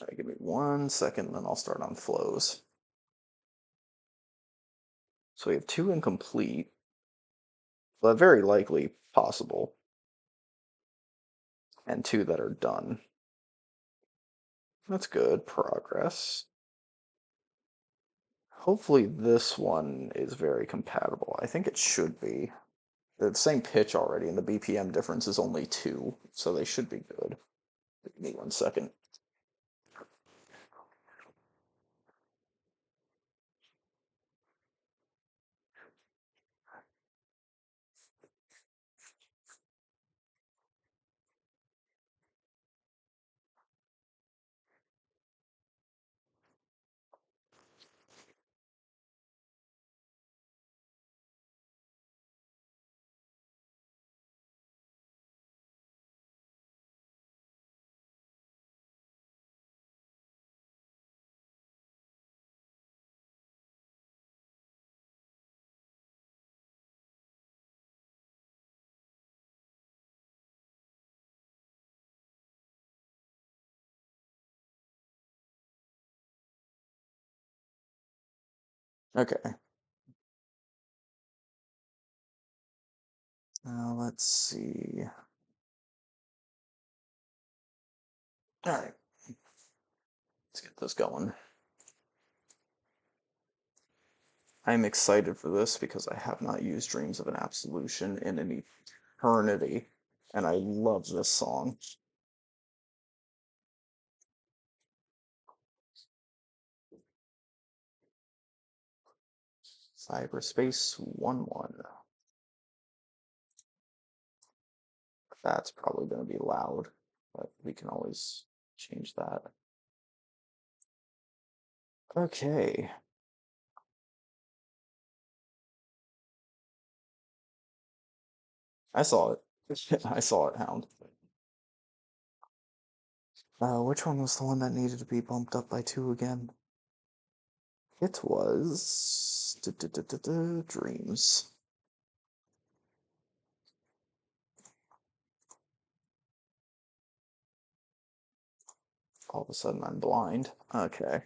All right, give me 1 second, and then I'll start on flows. So we have 2 incomplete, but very likely possible, and 2 that are done. That's good progress. Hopefully this one is very compatible. I think it should be. They're the same pitch already, and the BPM difference is only 2, so they should be good. Give me 1 second. Okay. Now let's see. All right, let's get this going. I'm excited for this because I have not used Dreams of an Absolution in an eternity, and I love this song. Cyberspace 1-1. That's probably going to be loud, but we can always change that. Okay. I saw it. I saw it, Hound. Which one was the one that needed to be bumped up by 2 again? It was Dreams. All of a sudden I'm blind. Okay.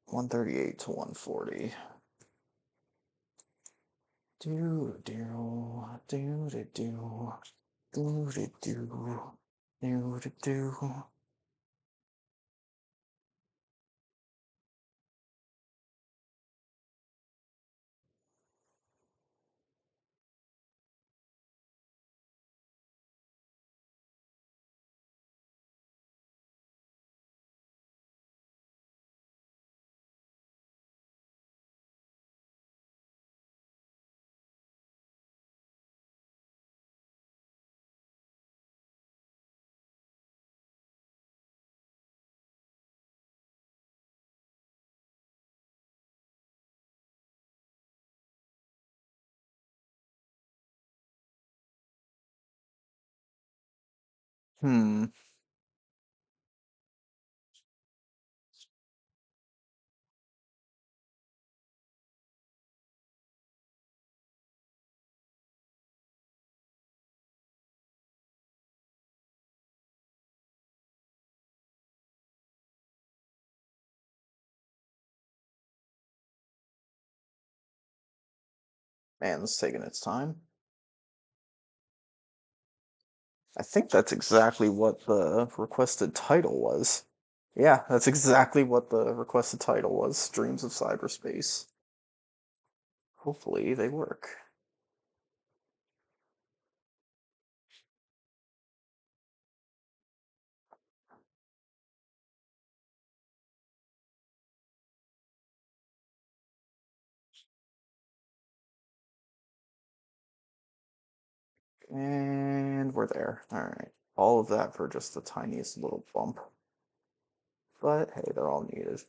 138 to 140. Do do do do do do do do do do do. Hmm. Man, this is taking its time. I think that's exactly what the requested title was. Yeah, that's exactly what the requested title was. Dreams of Cyberspace. Hopefully they work. And we're there. Alright. All of that for just the tiniest little bump. But hey, they're all needed.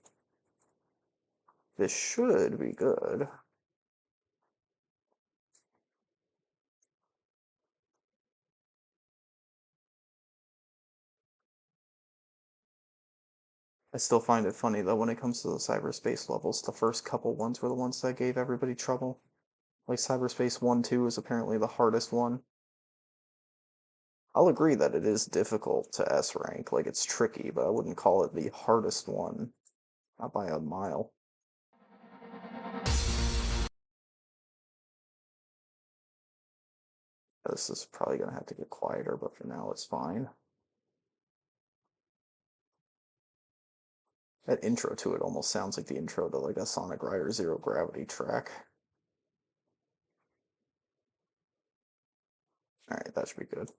This should be good. I still find it funny though when it comes to the cyberspace levels, the first couple ones were the ones that gave everybody trouble. Like cyberspace 1, 2 is apparently the hardest one. I'll agree that it is difficult to S rank, like it's tricky, but I wouldn't call it the hardest one. Not by a mile. This is probably gonna have to get quieter, but for now it's fine. That intro to it almost sounds like the intro to like a Sonic Rider Zero Gravity track. Alright, that should be good.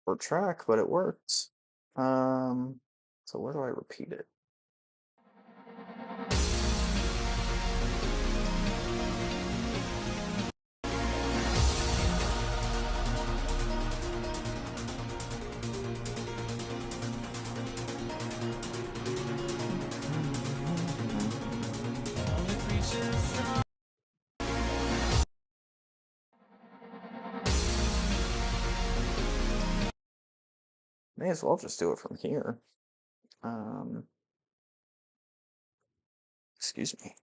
For track, but it works. So where do I repeat it? May as well just do it from here. Excuse me.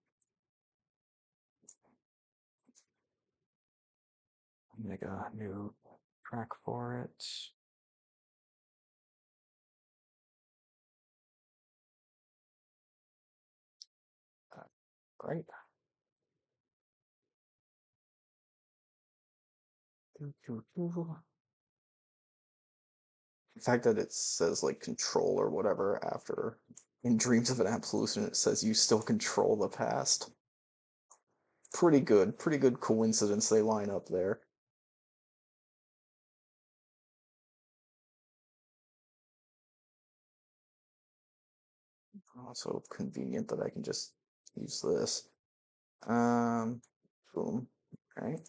Make a new track for it. Great. The fact that it says like control or whatever after in Dreams of an Absolution it says you still control the past. Pretty good coincidence they line up there. Also convenient that I can just use this. Boom. Right.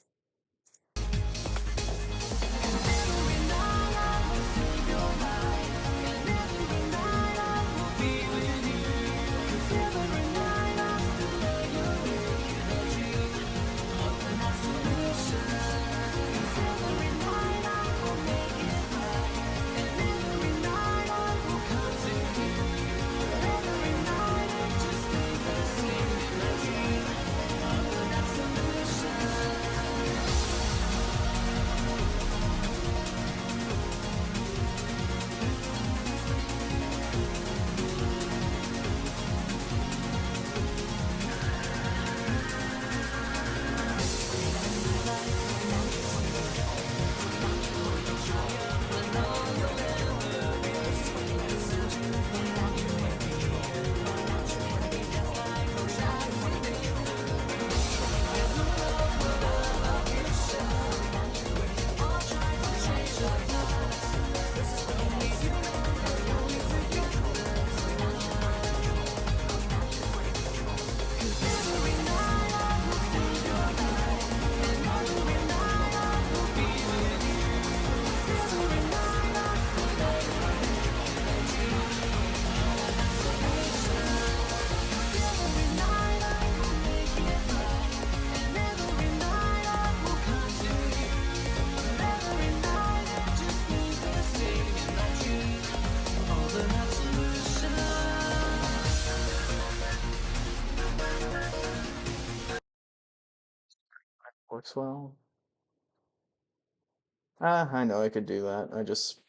Works well. Ah, I know I could do that. I just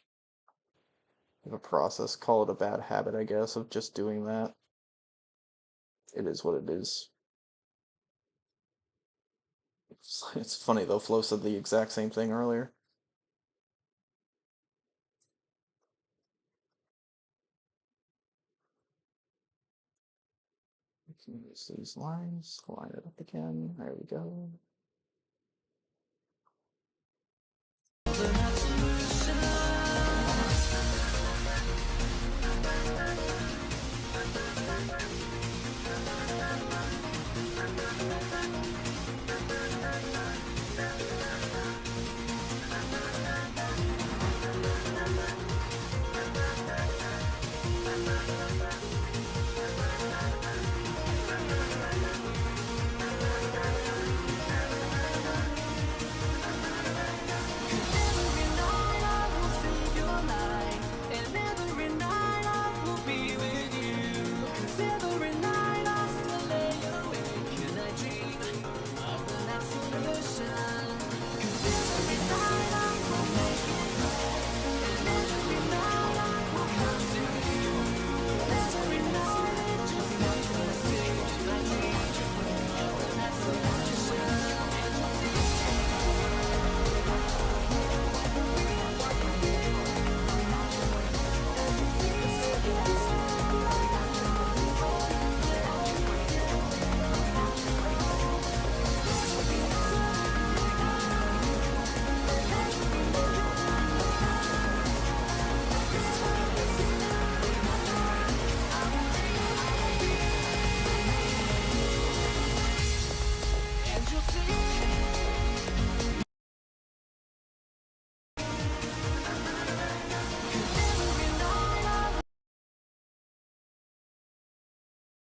have a process, call it a bad habit, I guess, of just doing that. It is what it is. It's funny though, Flo said the exact same thing earlier. We can use these lines, line it up again. There we go.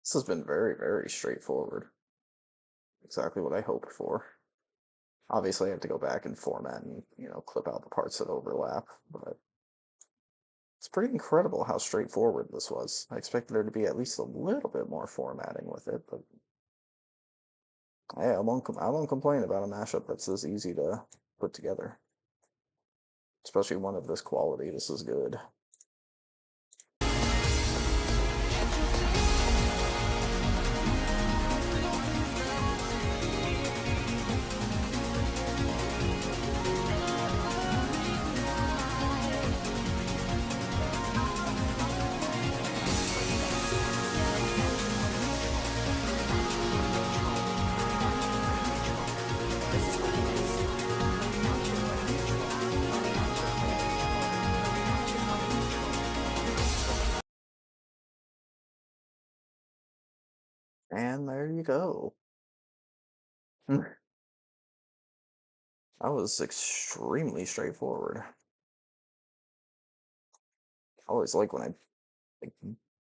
This has been very, very straightforward. Exactly what I hoped for. Obviously, I have to go back and format and, clip out the parts that overlap, but it's pretty incredible how straightforward this was. I expected there to be at least a little bit more formatting with it, but hey, I won't complain about a mashup that's this easy to put together. Especially one of this quality. This is good. And there you go. That was extremely straightforward. I always like when I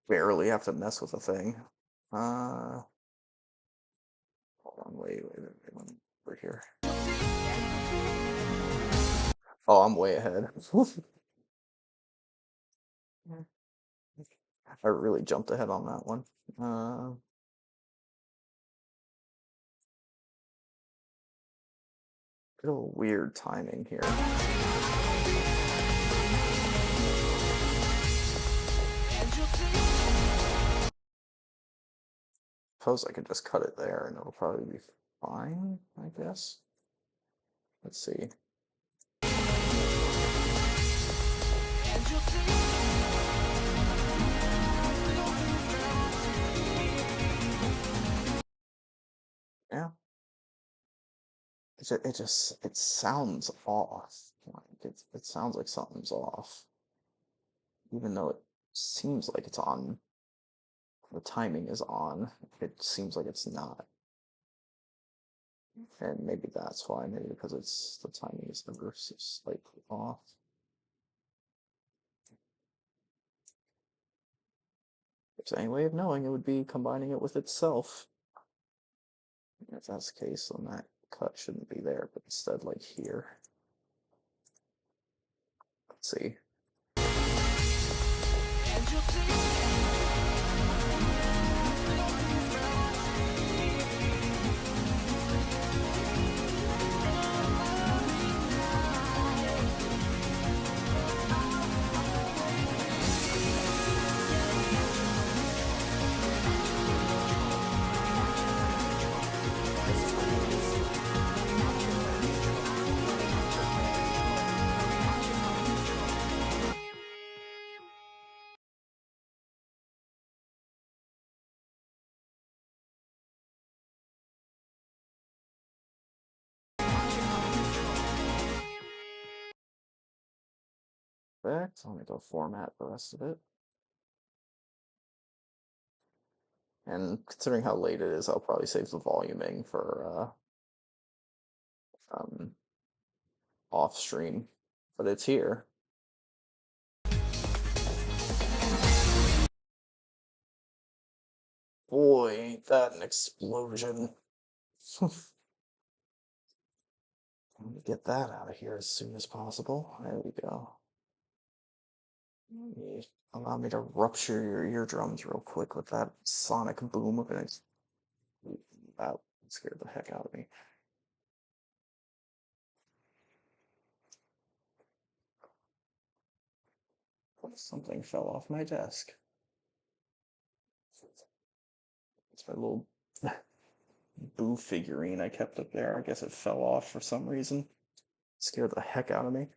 barely have to mess with a thing. Hold on, wait, over here. Oh, I'm way ahead. I really jumped ahead on that one. Bit of a weird timing here. Suppose I could just cut it there and it'll probably be fine, I guess. Let's see. Yeah. It sounds off. Like it sounds like something's off. Even though it seems like it's on. The timing is on. It seems like it's not. And maybe that's why, maybe because the timing is ever so slightly off. If there's any way of knowing, it would be combining it with itself. If that's the case, then that cut shouldn't be there, but instead like here. Let's see. Perfect. Let me go format the rest of it. And considering how late it is, I'll probably save the voluming for off stream. But it's here. Boy, ain't that an explosion. Let me get that out of here as soon as possible. There we go. Allow me to rupture your eardrums real quick with that sonic boom of it. That scared the heck out of me. Something fell off my desk. It's my little Boo figurine I kept up there. I guess it fell off for some reason. Scared the heck out of me.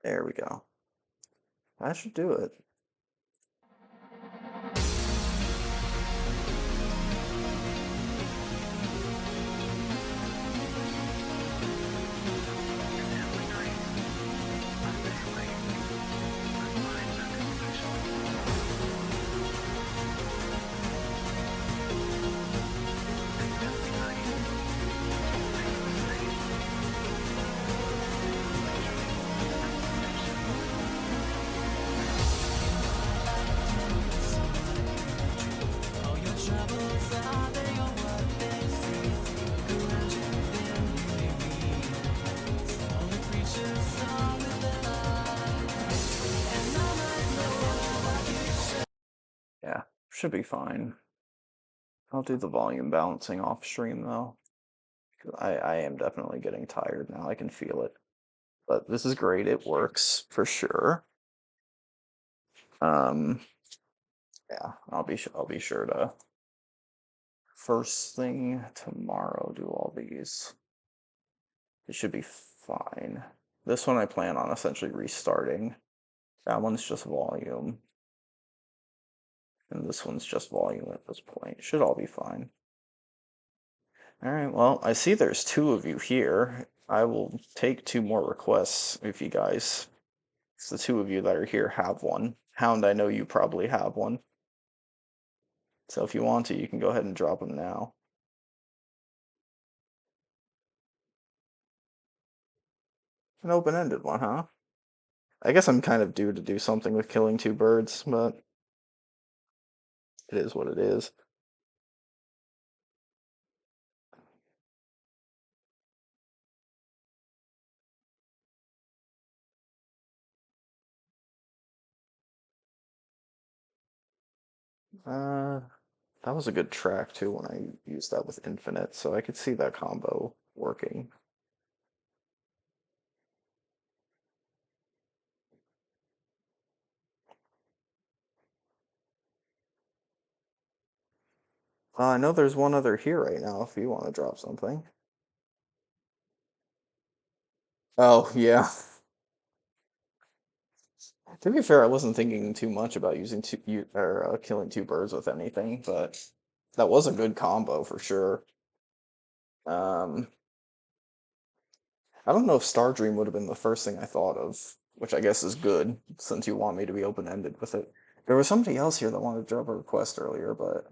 There we go. That should do it. Yeah, should be fine. I'll do the volume balancing off stream though. I am definitely getting tired now. I can feel it. But this is great. It works for sure. Yeah, I'll be sure to first thing tomorrow do all these. It should be fine. This one I plan on essentially restarting. That one's just volume. And this one's just volume at this point. It should all be fine. Alright, well, I see there's 2 of you here. I will take 2 more requests if you guys. It's the 2 of you that are here have one. Hound, I know you probably have one. So if you want to, you can go ahead and drop them now. An open-ended one, huh? I guess I'm kind of due to do something with killing 2 birds, but it is what it is. That was a good track too when I used that with Infinite, so I could see that combo working. I know there's one other here right now if you want to drop something. Oh, yeah. To be fair, I wasn't thinking too much about using killing 2 birds with anything, but that was a good combo for sure. Um, I don't know if Star Dream would have been the first thing I thought of, which I guess is good since you want me to be open-ended with it. There was somebody else here that wanted to drop a request earlier, but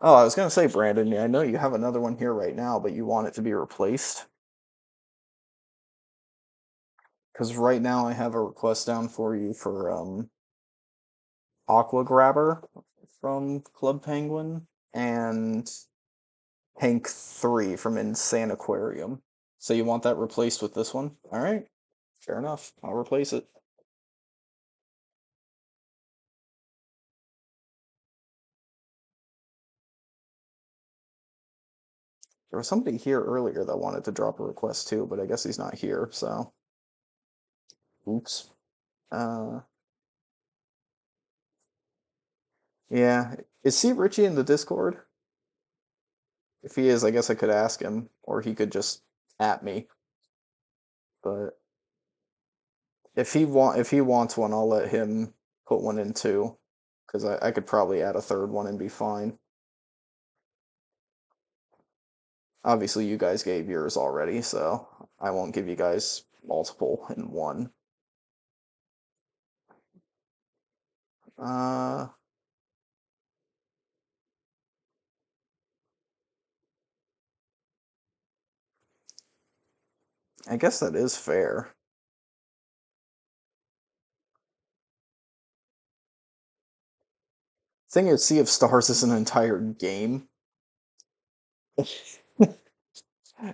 oh, I was gonna say, Brandon, I know you have another one here right now, but you want it to be replaced. Because right now I have a request down for you for Aqua Grabber from Club Penguin and Hank 3 from Insane Aquarium. So you want that replaced with this one? Alright, fair enough. I'll replace it. There was somebody here earlier that wanted to drop a request too, but I guess he's not here, so. Oops. Uh, yeah. Is C. Richie in the Discord? If he is, I guess I could ask him, or he could just at me. But if he wants one, I'll let him put one in too, because I could probably add a third one and be fine. Obviously, you guys gave yours already, so I won't give you guys multiple in one. Uh, I guess that is fair. Thing is, Sea of Stars is an entire game,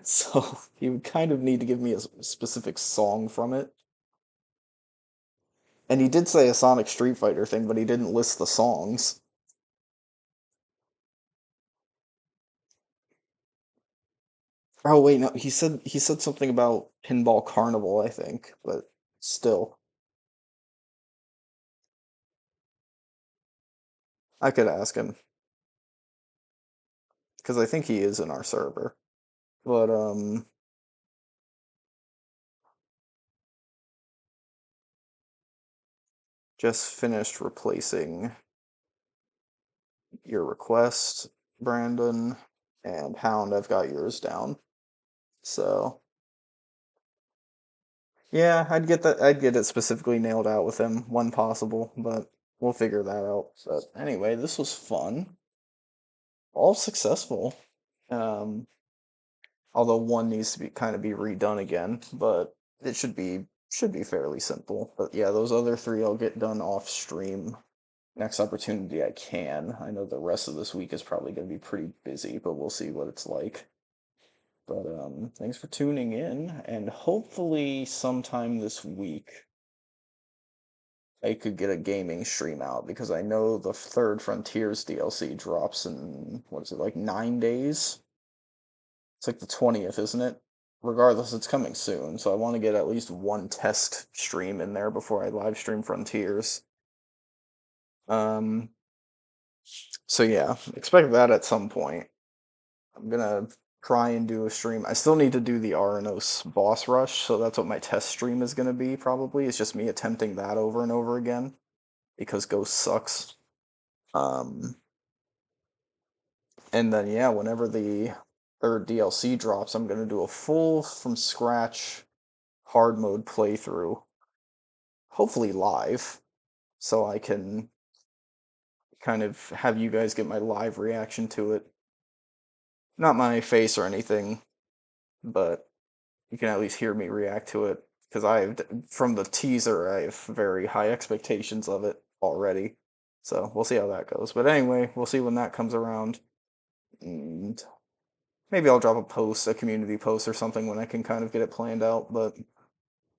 so you would kind of need to give me a specific song from it. And he did say a Sonic Street Fighter thing, but he didn't list the songs. Oh wait, no, he said something about Pinball Carnival, I think, but still, I could ask him because I think he is in our server. But just finished replacing your request, Brandon, and Hound. I've got yours down. So yeah, I'd get that. I'd get it specifically nailed out with him when possible, but we'll figure that out. But anyway, this was fun. All successful. Um, although one needs to be kind of be redone again, but it should be fairly simple. But yeah, those other three I'll get done off stream next opportunity I can. I know the rest of this week is probably going to be pretty busy, but we'll see what it's like. But thanks for tuning in, and hopefully sometime this week I could get a gaming stream out because I know the Third Frontiers DLC drops in what is it like 9 days? It's like the 20th, isn't it? Regardless, it's coming soon, so I want to get at least one test stream in there before I live stream Frontiers. Um, so yeah, expect that at some point. I'm gonna try and do a stream. I still need to do the Aranos boss rush, so that's what my test stream is gonna be probably. It's just me attempting that over and over again because Ghost sucks. Um, and then yeah, whenever the third DLC drops, I'm gonna do a full from scratch hard mode playthrough, hopefully live, so I can kind of have you guys get my live reaction to it. Not my face or anything, but you can at least hear me react to it because from the teaser I have very high expectations of it already. So we'll see how that goes. But anyway, we'll see when that comes around. And maybe I'll drop a community post or something when I can kind of get it planned out. But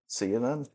see you then.